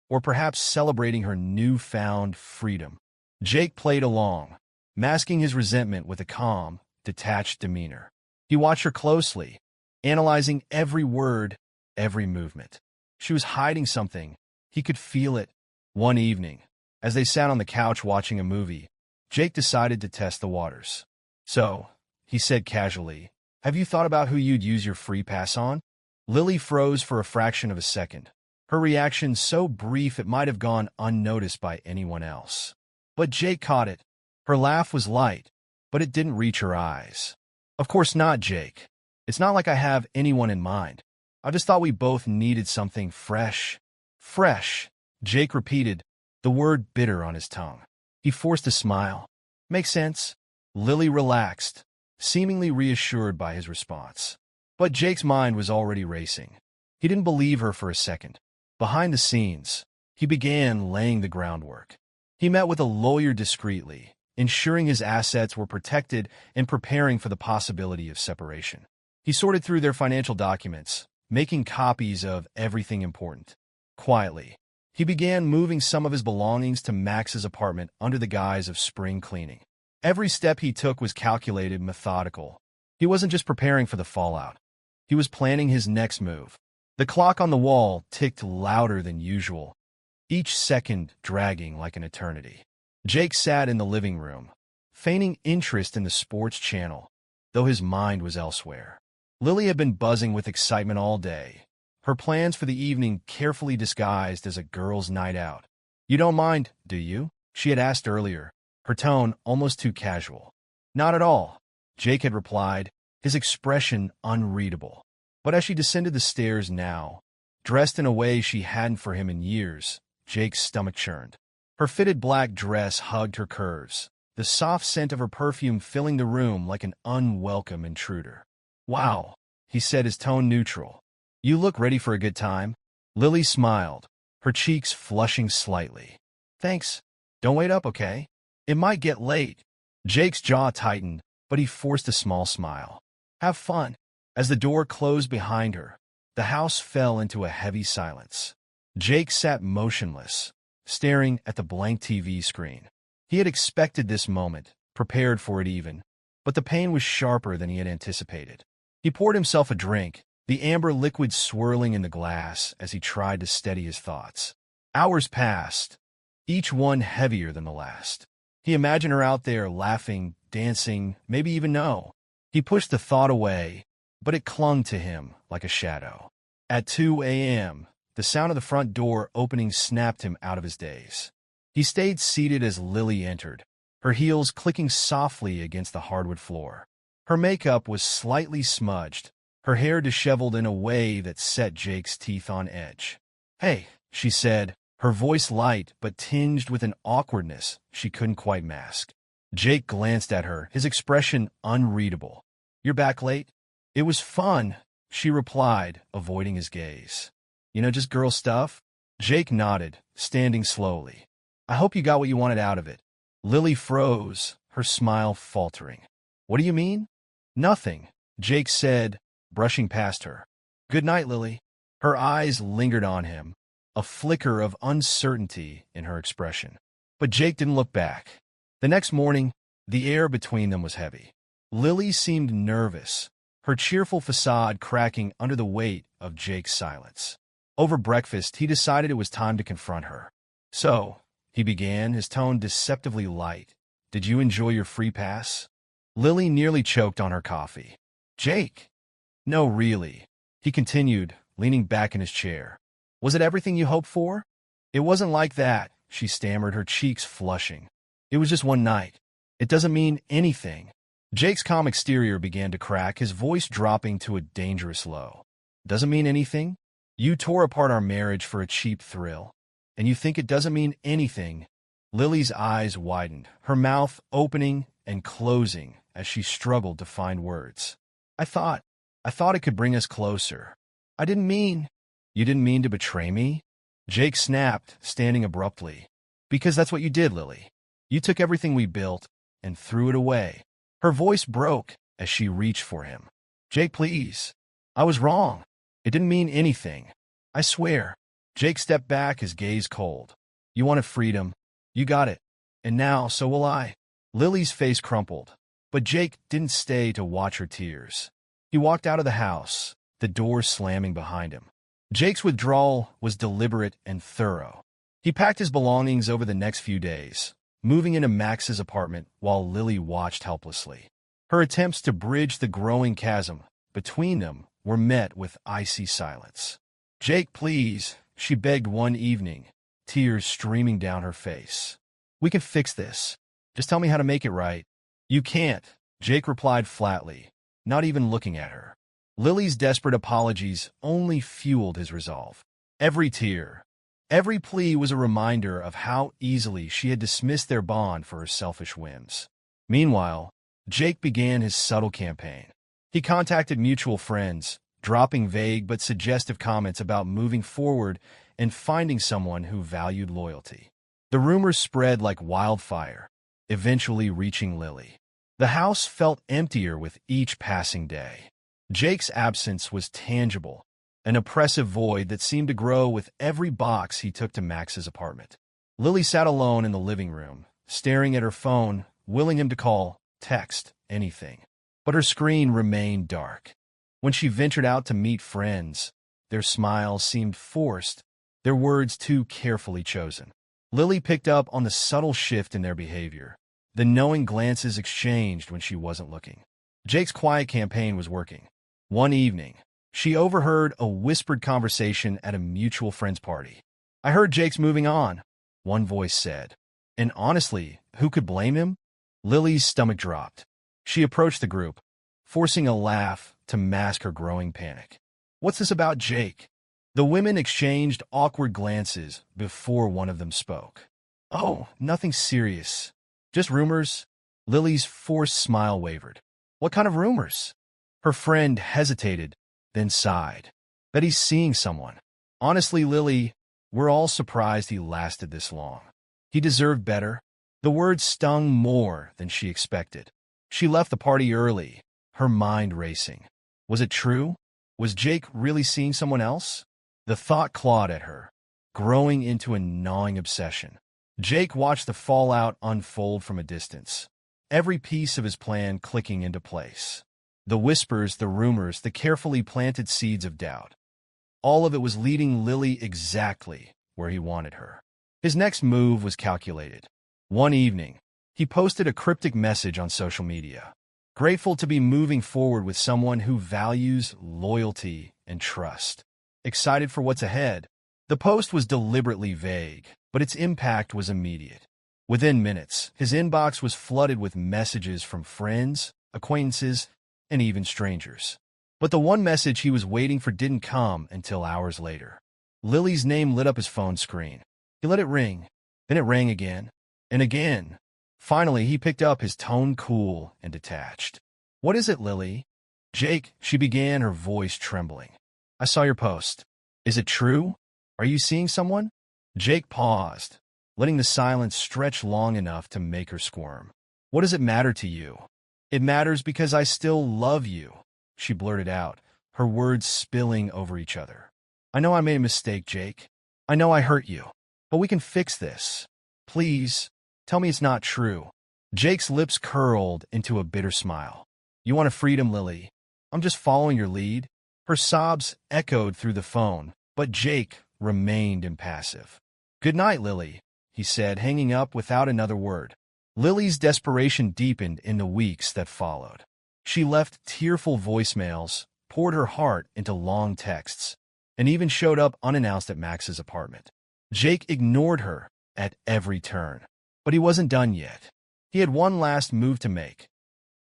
or perhaps celebrating her newfound freedom. Jake played along, masking his resentment with a calm, detached demeanor. He watched her closely, analyzing every word, every movement. She was hiding something. He could feel it. One evening, as they sat on the couch watching a movie, Jake decided to test the waters. "So," he said casually, "have you thought about who you'd use your free pass on?" Lily froze for a fraction of a second, her reaction so brief it might have gone unnoticed by anyone else. But Jake caught it. Her laugh was light, but it didn't reach her eyes. "Of course not, Jake. It's not like I have anyone in mind. I just thought we both needed something fresh." "Fresh," Jake repeated, the word bitter on his tongue. He forced a smile. "Makes sense." Lily relaxed, seemingly reassured by his response. But Jake's mind was already racing. He didn't believe her for a second. Behind the scenes, he began laying the groundwork. He met with a lawyer discreetly, ensuring his assets were protected and preparing for the possibility of separation. He sorted through their financial documents, making copies of everything important. Quietly, he began moving some of his belongings to Max's apartment under the guise of spring cleaning. Every step he took was calculated, methodical. He wasn't just preparing for the fallout. He was planning his next move. The clock on the wall ticked louder than usual, each second dragging like an eternity. Jake sat in the living room, feigning interest in the sports channel, though his mind was elsewhere. Lily had been buzzing with excitement all day, her plans for the evening carefully disguised as a girls' night out. "You don't mind, do you?" she had asked earlier, her tone almost too casual. "Not at all," Jake had replied, his expression unreadable. But as she descended the stairs now, dressed in a way she hadn't for him in years, Jake's stomach churned. Her fitted black dress hugged her curves, the soft scent of her perfume filling the room like an unwelcome intruder. "Wow," he said, his tone neutral. "You look ready for a good time." Lily smiled, her cheeks flushing slightly. "Thanks. Don't wait up, okay? It might get late." Jake's jaw tightened, but he forced a small smile. "Have fun." As the door closed behind her, the house fell into a heavy silence. Jake sat motionless, staring at the blank TV screen. He had expected this moment, prepared for it even, but the pain was sharper than he had anticipated. He poured himself a drink, the amber liquid swirling in the glass as he tried to steady his thoughts. Hours passed, each one heavier than the last. He imagined her out there laughing, dancing, maybe even no. He pushed the thought away, but it clung to him like a shadow. At 2 a.m., the sound of the front door opening snapped him out of his daze. He stayed seated as Lily entered, her heels clicking softly against the hardwood floor. Her makeup was slightly smudged, her hair disheveled in a way that set Jake's teeth on edge. "Hey," she said, her voice light but tinged with an awkwardness she couldn't quite mask. Jake glanced at her, his expression unreadable. "You're back late?" "It was fun," she replied, avoiding his gaze. Just girl stuff?" Jake nodded, standing slowly. "I hope you got what you wanted out of it." Lily froze, her smile faltering. "What do you mean?" "Nothing," Jake said, brushing past her. "Good night, Lily." Her eyes lingered on him, a flicker of uncertainty in her expression. But Jake didn't look back. The next morning, the air between them was heavy. Lily seemed nervous, her cheerful facade cracking under the weight of Jake's silence. Over breakfast, he decided it was time to confront her. "So," he began, his tone deceptively light, "did you enjoy your free pass?" Lily nearly choked on her coffee. "Jake!" "No, really," he continued, leaning back in his chair. "Was it everything you hoped for?" "It wasn't like that," she stammered, her cheeks flushing. "It was just one night. It doesn't mean anything." Jake's calm exterior began to crack, his voice dropping to a dangerous low. "Doesn't mean anything? You tore apart our marriage for a cheap thrill. And you think it doesn't mean anything?" Lily's eyes widened, her mouth opening and closing as she struggled to find words. I thought it could bring us closer. I didn't mean..." "You didn't mean to betray me?" Jake snapped, standing abruptly. "Because that's what you did, Lily. You took everything we built and threw it away." Her voice broke as she reached for him. "Jake, please. I was wrong. It didn't mean anything. I swear." Jake stepped back, his gaze cold. "You wanted freedom. You got it. And now, so will I." Lily's face crumpled, but Jake didn't stay to watch her tears. He walked out of the house, the door slamming behind him. Jake's withdrawal was deliberate and thorough. He packed his belongings over the next few days, moving into Max's apartment while Lily watched helplessly. Her attempts to bridge the growing chasm between them were met with icy silence. "Jake, please," she begged one evening, tears streaming down her face. "We can fix this. Just tell me how to make it right." "You can't," Jake replied flatly, not even looking at her. Lily's desperate apologies only fueled his resolve. Every tear, every plea was a reminder of how easily she had dismissed their bond for her selfish whims. Meanwhile, Jake began his subtle campaign. He contacted mutual friends, dropping vague but suggestive comments about moving forward and finding someone who valued loyalty. The rumors spread like wildfire, eventually reaching Lily. The house felt emptier with each passing day. Jake's absence was tangible, an oppressive void that seemed to grow with every box he took to Max's apartment. Lily sat alone in the living room, staring at her phone, willing him to call, text, anything. But her screen remained dark. When she ventured out to meet friends, their smiles seemed forced, their words too carefully chosen. Lily picked up on the subtle shift in their behavior, the knowing glances exchanged when she wasn't looking. Jake's quiet campaign was working. One evening, she overheard a whispered conversation at a mutual friend's party. "I heard Jake's moving on," one voice said. And honestly, who could blame him? Lily's stomach dropped. She approached the group, forcing a laugh to mask her growing panic. "What's this about Jake?" The women exchanged awkward glances before one of them spoke. "Oh, nothing serious. Just rumors." Lily's forced smile wavered. "What kind of rumors?" Her friend hesitated, then sighed. "That he's seeing someone." "Honestly, Lily, we're all surprised he lasted this long. He deserved better." The words stung more than she expected. She left the party early, her mind racing. Was it true? Was Jake really seeing someone else? The thought clawed at her, growing into a gnawing obsession. Jake watched the fallout unfold from a distance, every piece of his plan clicking into place. The whispers, the rumors, the carefully planted seeds of doubt. All of it was leading Lily exactly where he wanted her. His next move was calculated. One evening, he posted a cryptic message on social media, grateful to be moving forward with someone who values loyalty and trust. Excited for what's ahead. The post was deliberately vague, but its impact was immediate. Within minutes, his inbox was flooded with messages from friends, acquaintances, and even strangers. But the one message he was waiting for didn't come until hours later. Lily's name lit up his phone screen. He let it ring. Then it rang again. And again. Finally, he picked up, his tone cool and detached. "What is it, Lily?" "Jake," she began, her voice trembling. "I saw your post. Is it true? Are you seeing someone?" Jake paused, letting the silence stretch long enough to make her squirm. "What does it matter to you?" "It matters because I still love you," she blurted out, her words spilling over each other. "I know I made a mistake, Jake. I know I hurt you. But we can fix this. Please, tell me it's not true." Jake's lips curled into a bitter smile. "You want a freedom, Lily? I'm just following your lead." Her sobs echoed through the phone, but Jake remained impassive. "Good night, Lily," he said, hanging up without another word. Lily's desperation deepened in the weeks that followed. She left tearful voicemails, poured her heart into long texts, and even showed up unannounced at Max's apartment. Jake ignored her at every turn. But he wasn't done yet. He had one last move to make,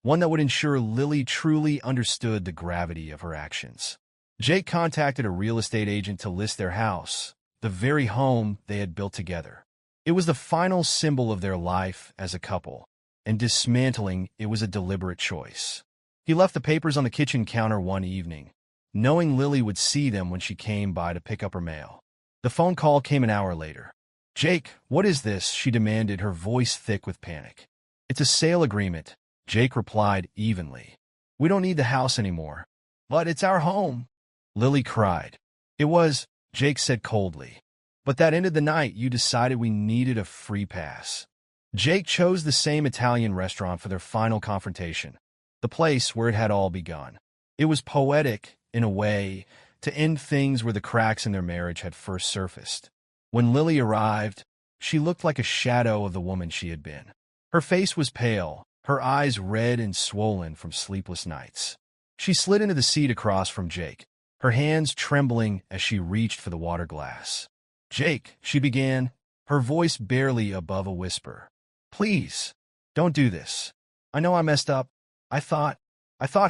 one that would ensure Lily truly understood the gravity of her actions. Jake contacted a real estate agent to list their house, the very home they had built together. It was the final symbol of their life as a couple, and dismantling it was a deliberate choice. He left the papers on the kitchen counter one evening, knowing Lily would see them when she came by to pick up her mail. The phone call came an hour later. "Jake, what is this?" she demanded, her voice thick with panic. "It's a sale agreement," Jake replied evenly. "We don't need the house anymore." "But it's our home," Lily cried. "It was," Jake said coldly. "But that ended the night you decided we needed a free pass." Jake chose the same Italian restaurant for their final confrontation, the place where it had all begun. It was poetic, in a way, to end things where the cracks in their marriage had first surfaced. When Lily arrived, she looked like a shadow of the woman she had been. Her face was pale, her eyes red and swollen from sleepless nights. She slid into the seat across from Jake, her hands trembling as she reached for the water glass. "Jake," she began, her voice barely above a whisper. "Please, don't do this. I know I messed up. I thought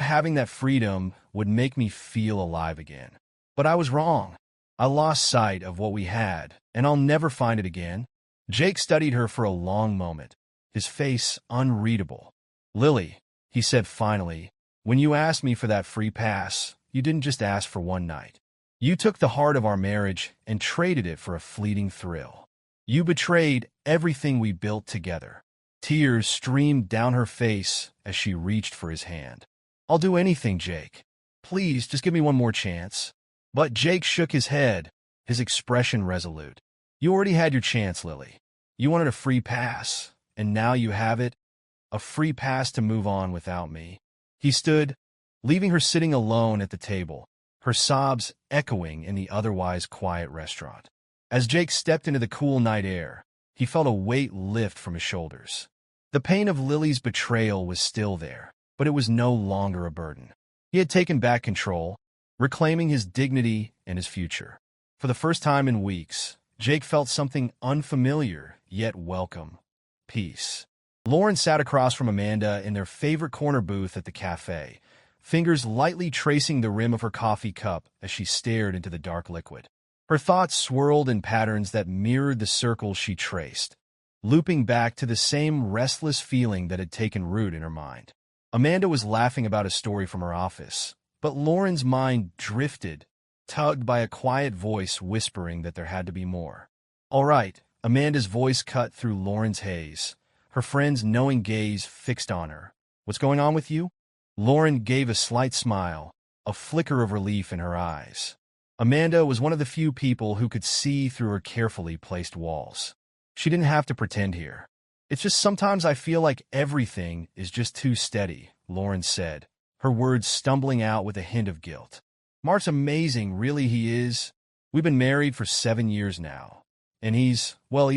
having that freedom would make me feel alive again. But I was wrong. I lost sight of what we had, and I'll never find it again." Jake studied her for a long moment, his face unreadable. "Lily," he said finally, "when you asked me for that free pass, you didn't just ask for one night. You took the heart of our marriage and traded it for a fleeting thrill. You betrayed everything we built together." Tears streamed down her face as she reached for his hand. "I'll do anything, Jake. Please, just give me one more chance." But Jake shook his head, his expression resolute. "You already had your chance, Lily. You wanted a free pass, and now you have it. A free pass to move on without me." He stood, leaving her sitting alone at the table, her sobs echoing in the otherwise quiet restaurant. As Jake stepped into the cool night air, he felt a weight lift from his shoulders. The pain of Lily's betrayal was still there, but it was no longer a burden. He had taken back control, reclaiming his dignity and his future. For the first time in weeks, Jake felt something unfamiliar yet welcome: peace. Lauren sat across from Amanda in their favorite corner booth at the cafe, fingers lightly tracing the rim of her coffee cup as she stared into the dark liquid. Her thoughts swirled in patterns that mirrored the circles she traced, looping back to the same restless feeling that had taken root in her mind. Amanda was laughing about a story from her office, but Lauren's mind drifted, tugged by a quiet voice whispering that there had to be more. "All right," Amanda's voice cut through Lauren's haze, her friend's knowing gaze fixed on her. "What's going on with you?" Lauren gave a slight smile, a flicker of relief in her eyes. Amanda was one of the few people who could see through her carefully placed walls. She didn't have to pretend here. "It's just sometimes I feel like everything is just too steady," Lauren said, her words stumbling out with a hint of guilt. "Mark's amazing, really he is. We've been married for 7 years now. And he's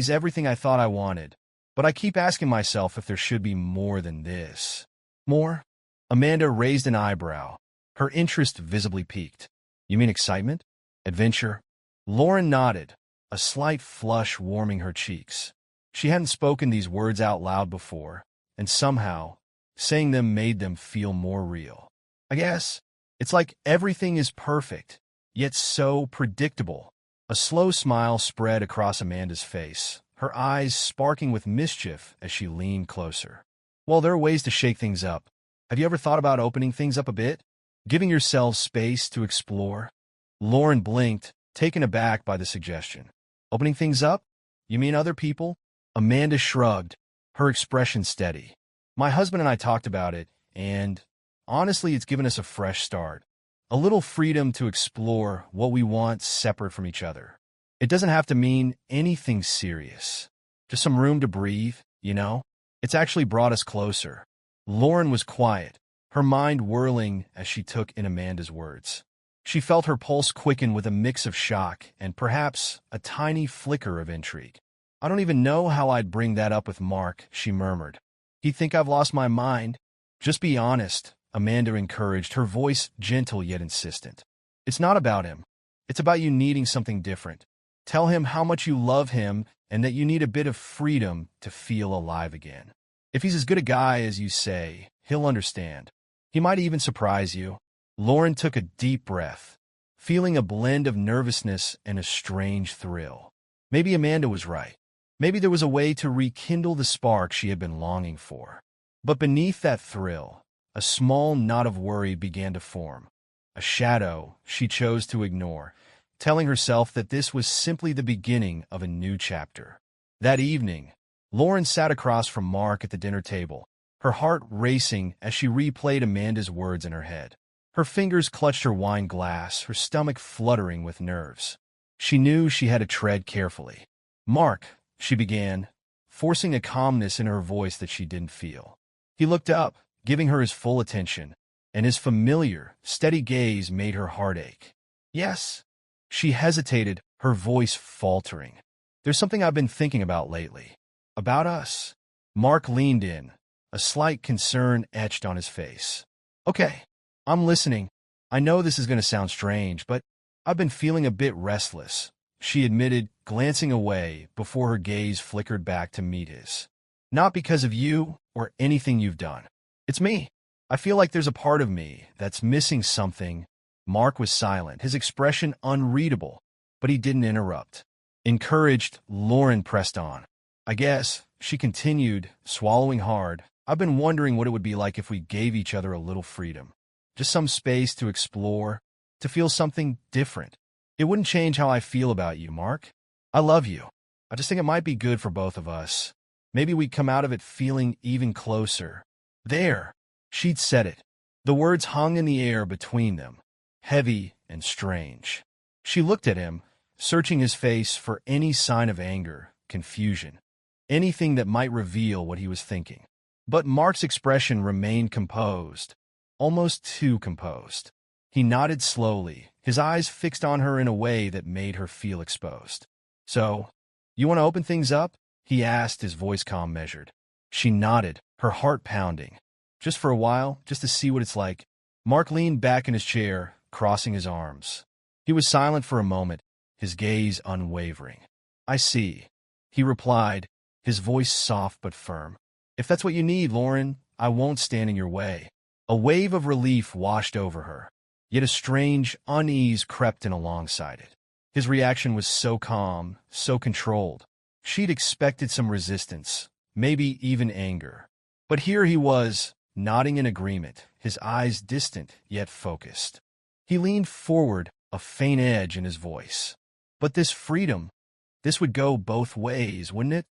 everything I thought I wanted. But I keep asking myself if there should be more than this." "More?" Amanda raised an eyebrow, her interest visibly piqued. "You mean excitement? Adventure?" Lauren nodded, a slight flush warming her cheeks. She hadn't spoken these words out loud before, and somehow, saying them made them feel more real. "I guess It's like everything is perfect, yet so predictable. A slow smile spread across Amanda's face, her eyes sparking with mischief as she leaned closer. Well, there are ways to shake things up. Have you ever thought about opening things up a bit? Giving yourselves space to explore? Lauren blinked, taken aback by the suggestion. Opening things up? You mean other people? Amanda shrugged, her expression steady. My husband and I talked about it, and honestly, it's given us a fresh start. A little freedom to explore what we want separate from each other. It doesn't have to mean anything serious. Just some room to breathe, you know? It's actually brought us closer. Lauren was quiet, her mind whirling as she took in Amanda's words. She felt her pulse quicken with a mix of shock and perhaps a tiny flicker of intrigue. I don't even know how I'd bring that up with Mark, she murmured. He'd think I've lost my mind. Just be honest, Amanda encouraged, her voice gentle yet insistent. It's not about him. It's about you needing something different. Tell him how much you love him and that you need a bit of freedom to feel alive again. If he's as good a guy as you say, he'll understand. He might even surprise you. Lauren took a deep breath, feeling a blend of nervousness and a strange thrill. Maybe Amanda was right. Maybe there was a way to rekindle the spark she had been longing for. But beneath that thrill, a small knot of worry began to form, a shadow she chose to ignore, telling herself that this was simply the beginning of a new chapter. That evening, Lauren sat across from Mark at the dinner table, her heart racing as she replayed Amanda's words in her head. Her fingers clutched her wine glass, her stomach fluttering with nerves. She knew she had to tread carefully. "Mark," she began, forcing a calmness in her voice that she didn't feel. He looked up, giving her his full attention, and his familiar, steady gaze made her heart ache. "Yes." She hesitated, her voice faltering. "There's something I've been thinking about lately. About us." Mark leaned in, a slight concern etched on his face. "Okay, I'm listening. I know this is going to sound strange, but I've been feeling a bit restless," she admitted, glancing away before her gaze flickered back to meet his. "Not because of you or anything you've done. It's me. I feel like there's a part of me that's missing something." Mark was silent, his expression unreadable, but he didn't interrupt. Encouraged, Lauren pressed on. "I guess," she continued, swallowing hard, "I've been wondering what it would be like if we gave each other a little freedom. Just some space to explore, to feel something different. It wouldn't change how I feel about you, Mark. I love you. I just think it might be good for both of us. Maybe we'd come out of it feeling even closer." There, she'd said it. The words hung in the air between them, heavy and strange. She looked at him, searching his face for any sign of anger, confusion, anything that might reveal what he was thinking. But Mark's expression remained composed, almost too composed. He nodded slowly, his eyes fixed on her in a way that made her feel exposed. "So, you want to open things up?" he asked, his voice calm measured. She nodded, her heart pounding. "Just for a while, just to see what it's like." Mark leaned back in his chair, crossing his arms. He was silent for a moment, his gaze unwavering. "I see," he replied, his voice soft but firm. "If that's what you need, Lauren, I won't stand in your way." A wave of relief washed over her, yet a strange unease crept in alongside it. His reaction was so calm, so controlled. She'd expected some resistance, maybe even anger. But here he was, nodding in agreement, his eyes distant yet focused. He leaned forward, a faint edge in his voice. "But this freedom, this would go both ways, wouldn't it?"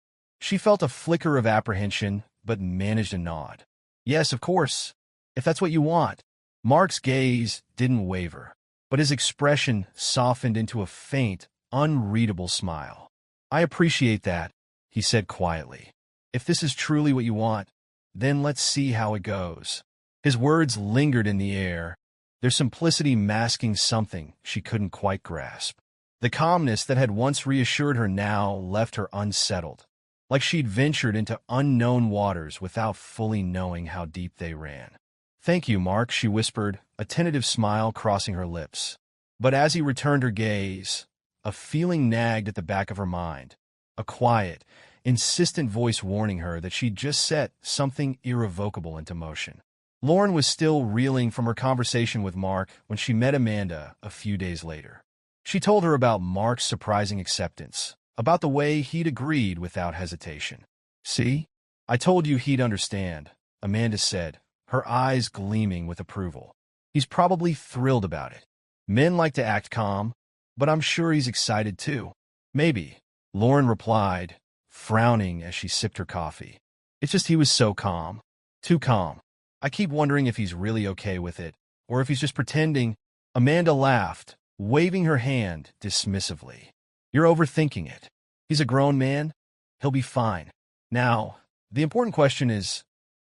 She felt a flicker of apprehension, but managed a nod. "Yes, of course, if that's what you want." Mark's gaze didn't waver, but his expression softened into a faint, unreadable smile. "I appreciate that," he said quietly. "If this is truly what you want, then let's see how it goes." His words lingered in the air, their simplicity masking something she couldn't quite grasp. The calmness that had once reassured her now left her unsettled, like she'd ventured into unknown waters without fully knowing how deep they ran. "Thank you, Mark," she whispered, a tentative smile crossing her lips. But as he returned her gaze, a feeling nagged at the back of her mind, a quiet, insistent voice warning her that she'd just set something irrevocable into motion. Lauren was still reeling from her conversation with Mark when she met Amanda a few days later. She told her about Mark's surprising acceptance, about the way he'd agreed without hesitation. "See? I told you he'd understand," Amanda said, her eyes gleaming with approval. "He's probably thrilled about it. Men like to act calm, but I'm sure he's excited too." "Maybe," Lauren replied, frowning as she sipped her coffee. "It's just he was so calm. Too calm. I keep wondering if he's really okay with it, or if he's just pretending." Amanda laughed, waving her hand dismissively. "You're overthinking it. He's a grown man. He'll be fine. Now, the important question is,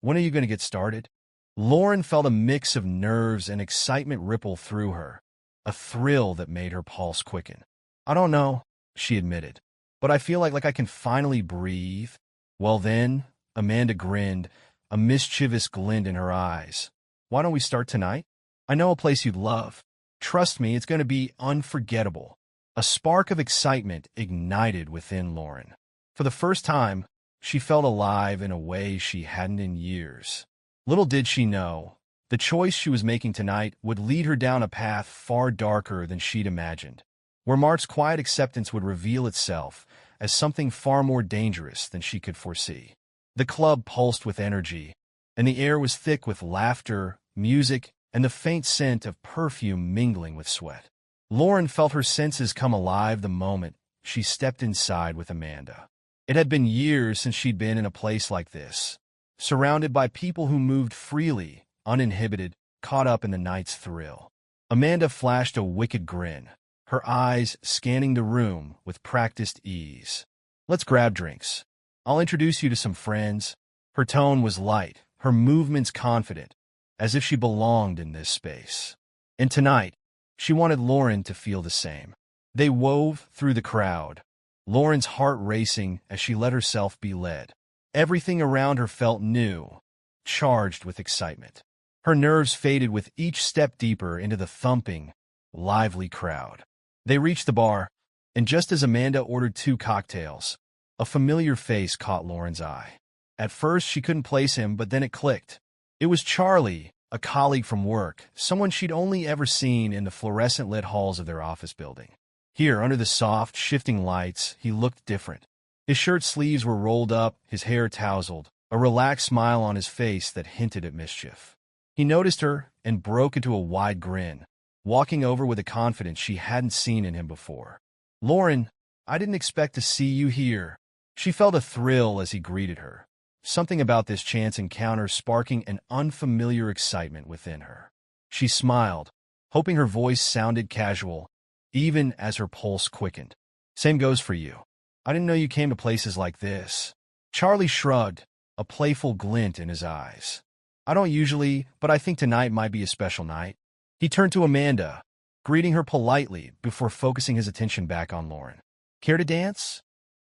when are you going to get started?" Lauren felt a mix of nerves and excitement ripple through her, a thrill that made her pulse quicken. "I don't know," she admitted, "but I feel like I can finally breathe." "Well then," Amanda grinned, a mischievous glint in her eyes. "Why don't we start tonight? I know a place you'd love. Trust me, it's going to be unforgettable." A spark of excitement ignited within Lauren. For the first time, she felt alive in a way she hadn't in years. Little did she know, the choice she was making tonight would lead her down a path far darker than she'd imagined, where Mark's quiet acceptance would reveal itself as something far more dangerous than she could foresee. The club pulsed with energy, and the air was thick with laughter, music, and the faint scent of perfume mingling with sweat. Lauren felt her senses come alive the moment she stepped inside with Amanda. It had been years since she'd been in a place like this, surrounded by people who moved freely, uninhibited, caught up in the night's thrill. Amanda flashed a wicked grin, her eyes scanning the room with practiced ease. "Let's grab drinks. I'll introduce you to some friends." Her tone was light, her movements confident, as if she belonged in this space. And tonight, she wanted Lauren to feel the same. They wove through the crowd, Lauren's heart racing as she let herself be led. Everything around her felt new, charged with excitement. Her nerves faded with each step deeper into the thumping, lively crowd. They reached the bar, and just as Amanda ordered 2 cocktails, a familiar face caught Lauren's eye. At first, she couldn't place him, but then it clicked. It was Charlie, a colleague from work, someone she'd only ever seen in the fluorescent-lit halls of their office building. Here, under the soft, shifting lights, he looked different. His shirt sleeves were rolled up, his hair tousled, a relaxed smile on his face that hinted at mischief. He noticed her and broke into a wide grin, walking over with a confidence she hadn't seen in him before. "Lauren, I didn't expect to see you here." She felt a thrill as he greeted her, something about this chance encounter sparking an unfamiliar excitement within her. She smiled, hoping her voice sounded casual, even as her pulse quickened. "Same goes for you. I didn't know you came to places like this." Charlie shrugged, a playful glint in his eyes. "I don't usually, but I think tonight might be a special night." He turned to Amanda, greeting her politely before focusing his attention back on Lauren. "Care to dance?"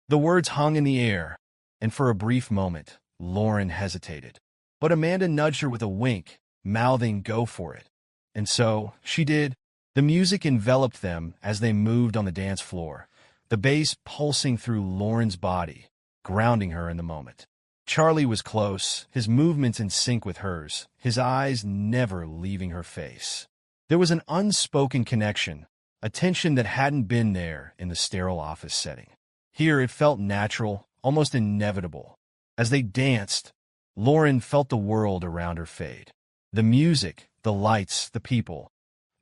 The words hung in the air, and for a brief moment, Lauren hesitated. But Amanda nudged her with a wink, mouthing, "Go for it." And so, she did. The music enveloped them as they moved on the dance floor, the bass pulsing through Lauren's body, grounding her in the moment. Charlie was close, his movements in sync with hers, his eyes never leaving her face. There was an unspoken connection, a tension that hadn't been there in the sterile office setting. Here it felt natural, almost inevitable. As they danced, Lauren felt the world around her fade. The music, the lights, the people,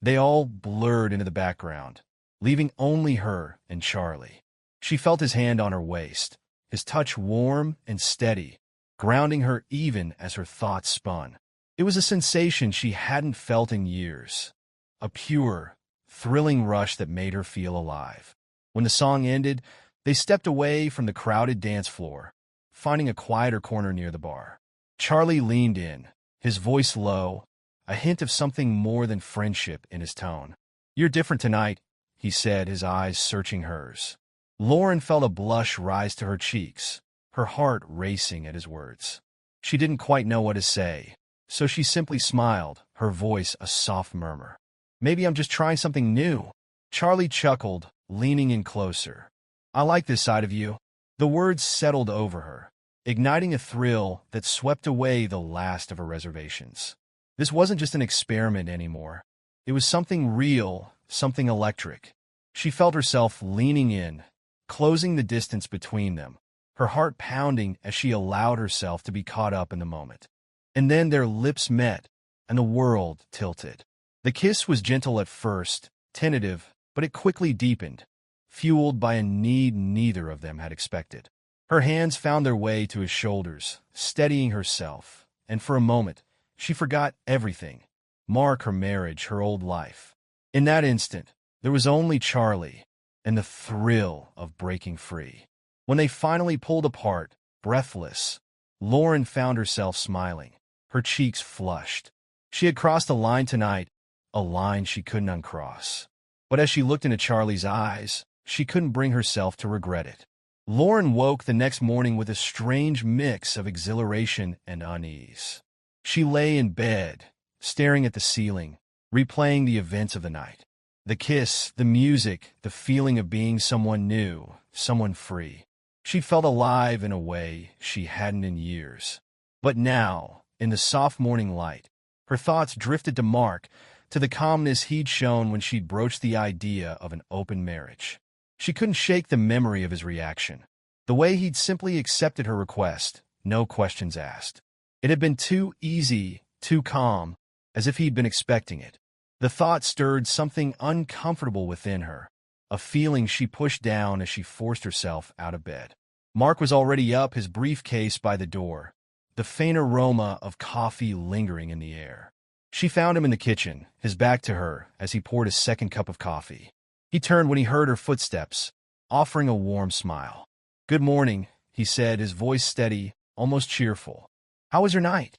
they all blurred into the background, leaving only her and Charlie. She felt his hand on her waist, his touch warm and steady, grounding her even as her thoughts spun. It was a sensation she hadn't felt in years, a pure, thrilling rush that made her feel alive. When the song ended, they stepped away from the crowded dance floor, finding a quieter corner near the bar. Charlie leaned in, his voice low, a hint of something more than friendship in his tone. "You're different tonight," he said, his eyes searching hers. Lauren felt a blush rise to her cheeks, her heart racing at his words. She didn't quite know what to say, so she simply smiled, her voice a soft murmur. "Maybe I'm just trying something new." Charlie chuckled, leaning in closer. "I like this side of you." The words settled over her, igniting a thrill that swept away the last of her reservations. This wasn't just an experiment anymore. It was something real, something electric. She felt herself leaning in, closing the distance between them, her heart pounding as she allowed herself to be caught up in the moment. And then their lips met, and the world tilted. The kiss was gentle at first, tentative, but it quickly deepened, fueled by a need neither of them had expected. Her hands found their way to his shoulders, steadying herself, and for a moment, she forgot everything. Mark, her marriage, her old life. In that instant, there was only Charlie and the thrill of breaking free. When they finally pulled apart, breathless, Lauren found herself smiling, her cheeks flushed. She had crossed a line tonight, a line she couldn't uncross. But as she looked into Charlie's eyes, she couldn't bring herself to regret it. Lauren woke the next morning with a strange mix of exhilaration and unease. She lay in bed, staring at the ceiling, replaying the events of the night. The kiss, the music, the feeling of being someone new, someone free. She felt alive in a way she hadn't in years. But now, in the soft morning light, her thoughts drifted to Mark, to the calmness he'd shown when she'd broached the idea of an open marriage. She couldn't shake the memory of his reaction, the way he'd simply accepted her request, no questions asked. It had been too easy, too calm, as if he'd been expecting it. The thought stirred something uncomfortable within her, a feeling she pushed down as she forced herself out of bed. Mark was already up, his briefcase by the door, the faint aroma of coffee lingering in the air. She found him in the kitchen, his back to her, as he poured a second cup of coffee. He turned when he heard her footsteps, offering a warm smile. "Good morning," he said, his voice steady, almost cheerful. "How was your night?"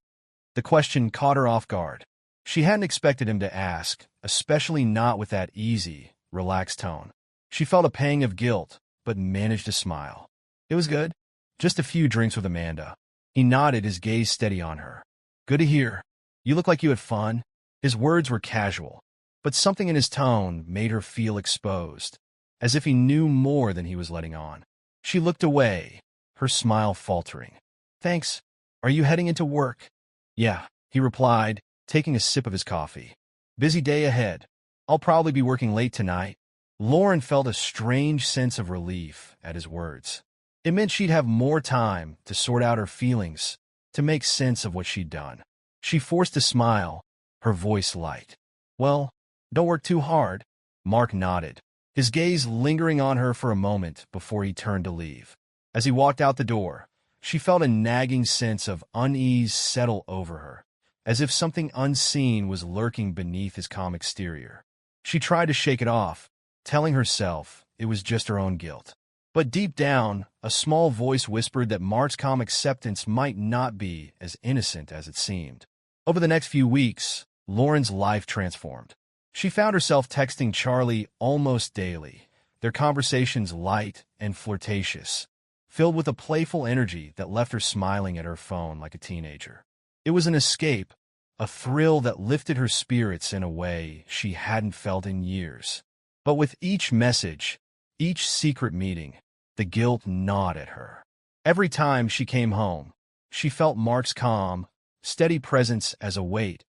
The question caught her off guard. She hadn't expected him to ask, especially not with that easy, relaxed tone. She felt a pang of guilt, but managed to smile. "It was good. Just a few drinks with Amanda." He nodded, his gaze steady on her. "Good to hear. You look like you had fun." His words were casual, but something in his tone made her feel exposed, as if he knew more than he was letting on. She looked away, her smile faltering. "Thanks. Are you heading into work?" "Yeah," he replied, taking a sip of his coffee. "Busy day ahead. I'll probably be working late tonight." Lauren felt a strange sense of relief at his words. It meant she'd have more time to sort out her feelings, to make sense of what she'd done. She forced a smile, her voice light. "Well, don't work too hard." Mark nodded, his gaze lingering on her for a moment before he turned to leave. As he walked out the door, she felt a nagging sense of unease settle over her, as if something unseen was lurking beneath his calm exterior. She tried to shake it off, telling herself it was just her own guilt. But deep down, a small voice whispered that Mark's calm acceptance might not be as innocent as it seemed. Over the next few weeks, Lauren's life transformed. She found herself texting Charlie almost daily, their conversations light and flirtatious, filled with a playful energy that left her smiling at her phone like a teenager. It was an escape, a thrill that lifted her spirits in a way she hadn't felt in years. But with each message, each secret meeting, the guilt gnawed at her. Every time she came home, she felt Mark's calm, steady presence as a weight,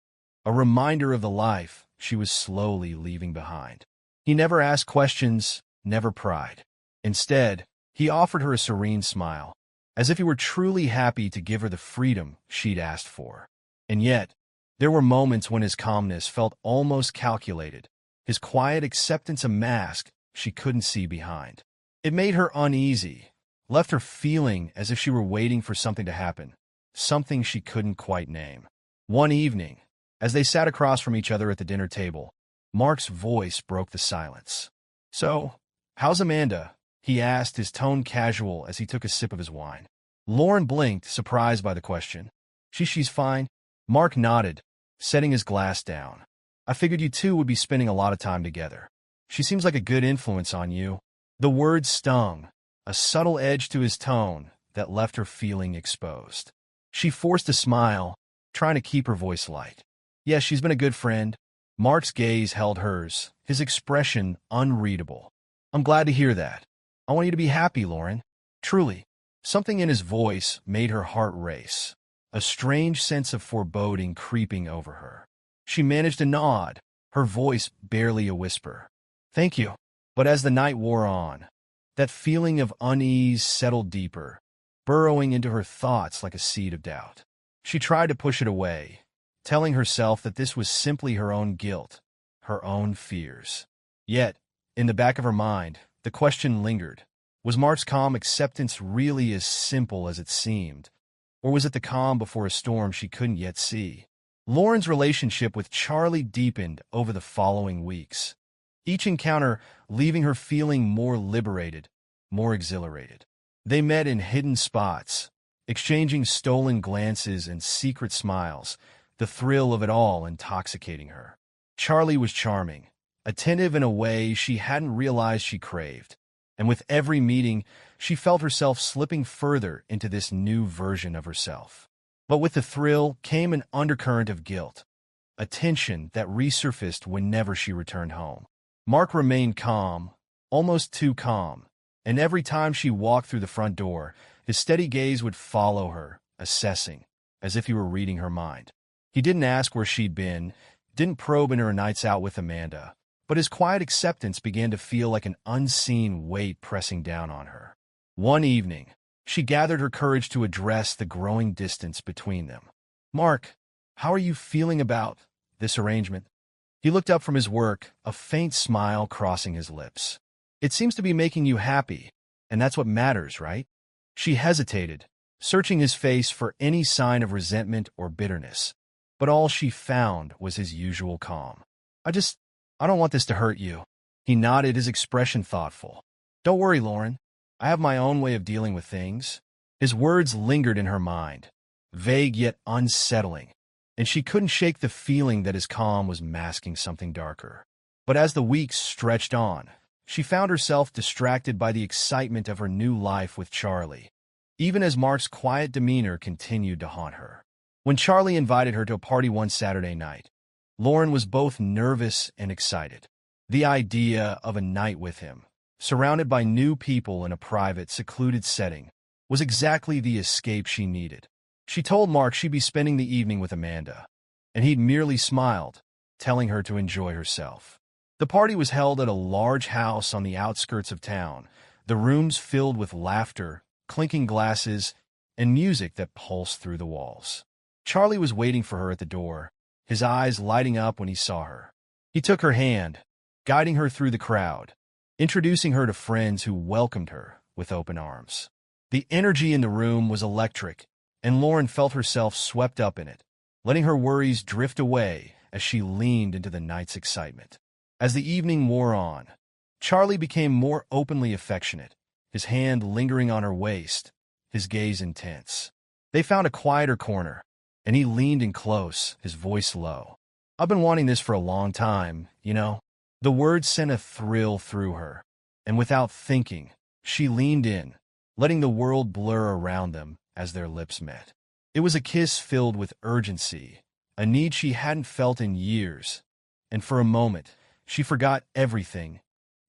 a reminder of the life she was slowly leaving behind. He never asked questions, never pried. Instead, he offered her a serene smile, as if he were truly happy to give her the freedom she'd asked for. And yet, there were moments when his calmness felt almost calculated, his quiet acceptance a mask she couldn't see behind. It made her uneasy, left her feeling as if she were waiting for something to happen, something she couldn't quite name. One evening, as they sat across from each other at the dinner table, Mark's voice broke the silence. "So, how's Amanda?" he asked, his tone casual as he took a sip of his wine. Lauren blinked, surprised by the question. She's fine." Mark nodded, setting his glass down. "I figured you two would be spending a lot of time together. She seems like a good influence on you." The words stung, a subtle edge to his tone that left her feeling exposed. She forced a smile, trying to keep her voice light. "Yes, she's been a good friend." Mark's gaze held hers, his expression unreadable. "I'm glad to hear that. I want you to be happy, Lauren. Truly." Something in his voice made her heart race. a strange sense of foreboding creeping over her. She managed to nod, her voice barely a whisper. "Thank you." But as the night wore on, that feeling of unease settled deeper, burrowing into her thoughts like a seed of doubt. She tried to push it away, telling herself that this was simply her own guilt, her own fears. Yet, in the back of her mind, the question lingered. Was Mark's calm acceptance really as simple as it seemed? Or was it the calm before a storm she couldn't yet see? Lauren's relationship with Charlie deepened over the following weeks, each encounter leaving her feeling more liberated, more exhilarated. They met in hidden spots, exchanging stolen glances and secret smiles, the thrill of it all intoxicating her. Charlie was charming, attentive in a way she hadn't realized she craved, and with every meeting, she felt herself slipping further into this new version of herself. But with the thrill came an undercurrent of guilt, a tension that resurfaced whenever she returned home. Mark remained calm, almost too calm, and every time she walked through the front door, his steady gaze would follow her, assessing, as if he were reading her mind. He didn't ask where she'd been, didn't probe in her nights out with Amanda, but his quiet acceptance began to feel like an unseen weight pressing down on her. One evening, she gathered her courage to address the growing distance between them. "Mark, how are you feeling about this arrangement?" He looked up from his work, a faint smile crossing his lips. "It seems to be making you happy, and that's what matters, right?" She hesitated, searching his face for any sign of resentment or bitterness, but all she found was his usual calm. I don't want this to hurt you." He nodded, his expression thoughtful. "Don't worry, Lauren. I have my own way of dealing with things." His words lingered in her mind, vague yet unsettling, and she couldn't shake the feeling that his calm was masking something darker. But as the weeks stretched on, she found herself distracted by the excitement of her new life with Charlie, even as Mark's quiet demeanor continued to haunt her. When Charlie invited her to a party one Saturday night, Lauren was both nervous and excited. The idea of a night with him, surrounded by new people in a private, secluded setting, was exactly the escape she needed. She told Mark she'd be spending the evening with Amanda, and he'd merely smiled, telling her to enjoy herself. The party was held at a large house on the outskirts of town, the rooms filled with laughter, clinking glasses, and music that pulsed through the walls. Charlie was waiting for her at the door, his eyes lighting up when he saw her. He took her hand, guiding her through the crowd, introducing her to friends who welcomed her with open arms. The energy in the room was electric, and Lauren felt herself swept up in it, letting her worries drift away as she leaned into the night's excitement. As the evening wore on, Charlie became more openly affectionate, his hand lingering on her waist, his gaze intense. They found a quieter corner, and he leaned in close, his voice low. "I've been wanting this for a long time, you know." The words sent a thrill through her, and without thinking, she leaned in, letting the world blur around them as their lips met. It was a kiss filled with urgency, a need she hadn't felt in years, and for a moment, she forgot everything: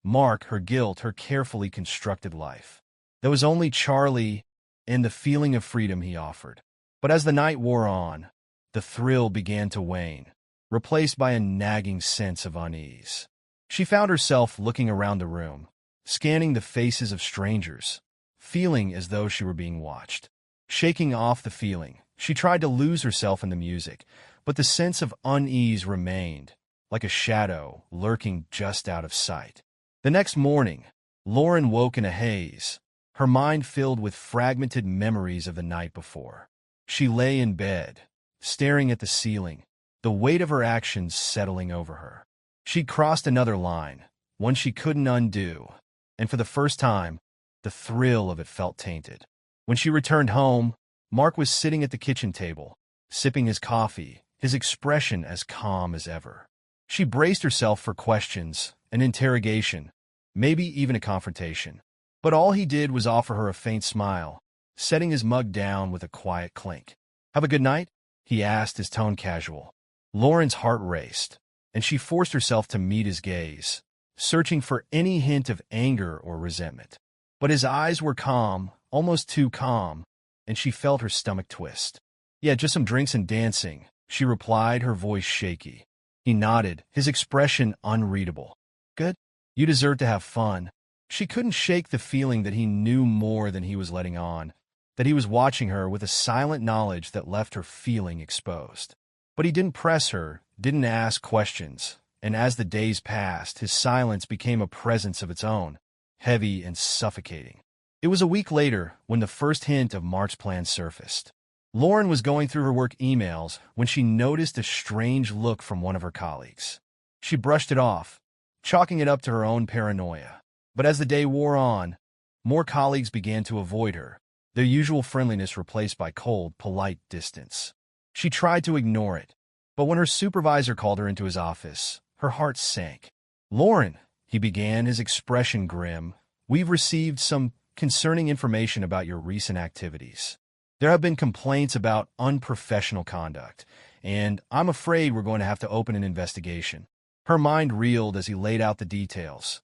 Mark, her guilt, her carefully constructed life. There was only Charlie and the feeling of freedom he offered. But as the night wore on, the thrill began to wane, replaced by a nagging sense of unease. She found herself looking around the room, scanning the faces of strangers, feeling as though she were being watched. Shaking off the feeling, she tried to lose herself in the music, but the sense of unease remained, like a shadow lurking just out of sight. The next morning, Lauren woke in a haze, her mind filled with fragmented memories of the night before. She lay in bed, staring at the ceiling, the weight of her actions settling over her. She'd crossed another line, one she couldn't undo, and for the first time, the thrill of it felt tainted. When she returned home, Mark was sitting at the kitchen table, sipping his coffee, his expression as calm as ever. She braced herself for questions, an interrogation, maybe even a confrontation. But all he did was offer her a faint smile, setting his mug down with a quiet clink. "Have a good night?" he asked, his tone casual. Lauren's heart raced, and she forced herself to meet his gaze, searching for any hint of anger or resentment. But his eyes were calm, almost too calm, and she felt her stomach twist. Yeah, just some drinks and dancing, she replied, her voice shaky. He nodded, his expression unreadable. Good. You deserve to have fun. She couldn't shake the feeling that he knew more than he was letting on, that he was watching her with a silent knowledge that left her feeling exposed. But he didn't press her, didn't ask questions, and as the days passed, his silence became a presence of its own, heavy and suffocating. It was a week later when the first hint of Mark's plan surfaced. Lauren was going through her work emails when she noticed a strange look from one of her colleagues. She brushed it off, chalking it up to her own paranoia. But as the day wore on, more colleagues began to avoid her, their usual friendliness replaced by cold, polite distance. She tried to ignore it, but when her supervisor called her into his office, her heart sank. "Lauren," he began, his expression grim, "we've received some concerning information about your recent activities. There have been complaints about unprofessional conduct, and I'm afraid we're going to have to open an investigation." Her mind reeled as he laid out the details.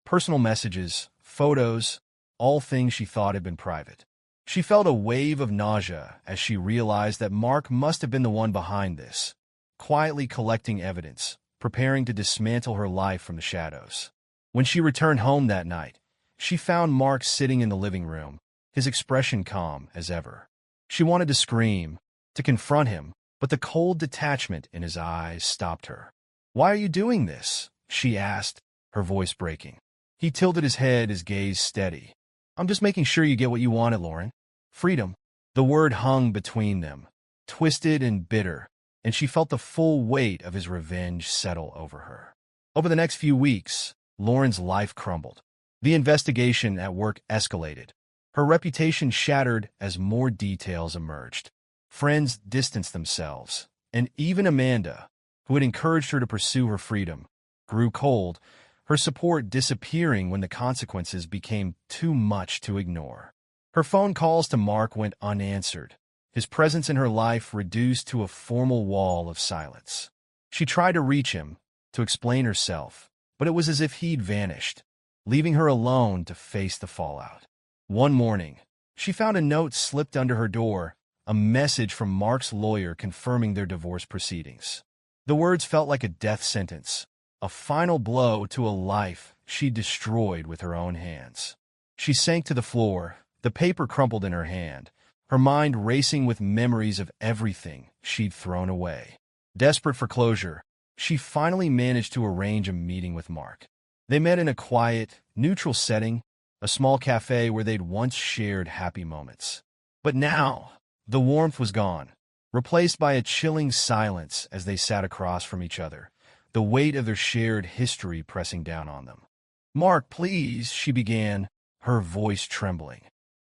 Personal messages, photos, all things she thought had been private. She felt a wave of nausea as she realized that Mark must have been the one behind this, quietly collecting evidence, preparing to dismantle her life from the shadows. When she returned home that night, she found Mark sitting in the living room, his expression calm as ever. She wanted to scream, to confront him, but the cold detachment in his eyes stopped her. "Why are you doing this?" she asked, her voice breaking. He tilted his head, his gaze steady. "I'm just making sure you get what you wanted, Lauren. Freedom." The word hung between them, twisted and bitter, and she felt the full weight of his revenge settle over her. Over the next few weeks, Lauren's life crumbled. The investigation at work escalated. Her reputation shattered as more details emerged. Friends distanced themselves, and even Amanda, who had encouraged her to pursue her freedom, grew cold, her support disappearing when the consequences became too much to ignore. Her phone calls to Mark went unanswered, his presence in her life reduced to a formal wall of silence. She tried to reach him, to explain herself, but it was as if he'd vanished, leaving her alone to face the fallout. One morning, she found a note slipped under her door, a message from Mark's lawyer confirming their divorce proceedings. The words felt like a death sentence, a final blow to a life she destroyed with her own hands. She sank to the floor, the paper crumpled in her hand, her mind racing with memories of everything she'd thrown away. Desperate for closure, she finally managed to arrange a meeting with Mark. They met in a quiet, neutral setting, a small cafe where they'd once shared happy moments. But now, the warmth was gone, replaced by a chilling silence as they sat across from each other, the weight of their shared history pressing down on them. "Mark, please," she began, her voice trembling.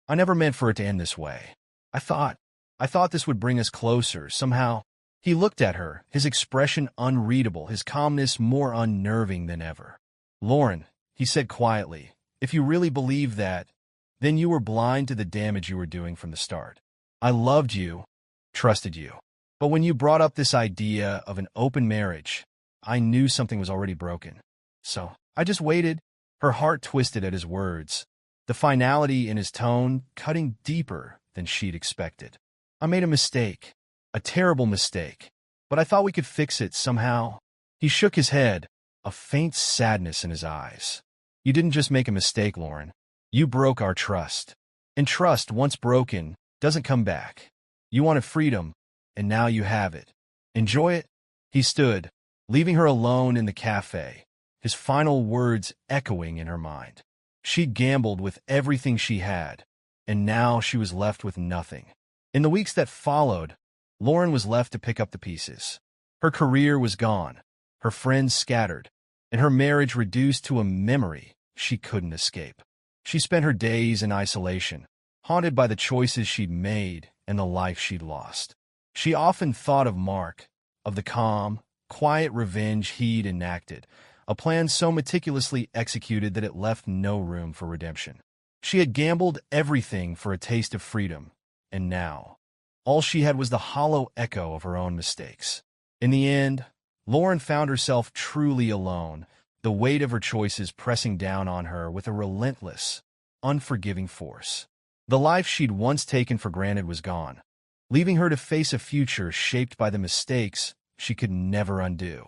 "I never meant for it to end this way. I thought this would bring us closer, somehow." He looked at her, his expression unreadable, his calmness more unnerving than ever. "Lauren," he said quietly, "if you really believe that, then you were blind to the damage you were doing from the start. I loved you, trusted you. But when you brought up this idea of an open marriage, I knew something was already broken. So I just waited." Her heart twisted at his words, the finality in his tone cutting deeper than she'd expected. "I made a mistake, a terrible mistake, but I thought we could fix it somehow." He shook his head, a faint sadness in his eyes. "You didn't just make a mistake, Lauren. You broke our trust. And trust, once broken, doesn't come back. You wanted freedom, and now you have it. Enjoy it." He stood, leaving her alone in the cafe, his final words echoing in her mind. She'd gambled with everything she had, and now she was left with nothing. In the weeks that followed, Lauren was left to pick up the pieces. Her career was gone, her friends scattered, and her marriage reduced to a memory she couldn't escape. She spent her days in isolation, haunted by the choices she'd made and the life she'd lost. She often thought of Mark, of the calm, quiet revenge he'd enacted, a plan so meticulously executed that it left no room for redemption. She had gambled everything for a taste of freedom, and now, all she had was the hollow echo of her own mistakes. In the end, Lauren found herself truly alone, the weight of her choices pressing down on her with a relentless, unforgiving force. The life she'd once taken for granted was gone, leaving her to face a future shaped by the mistakes she could never undo.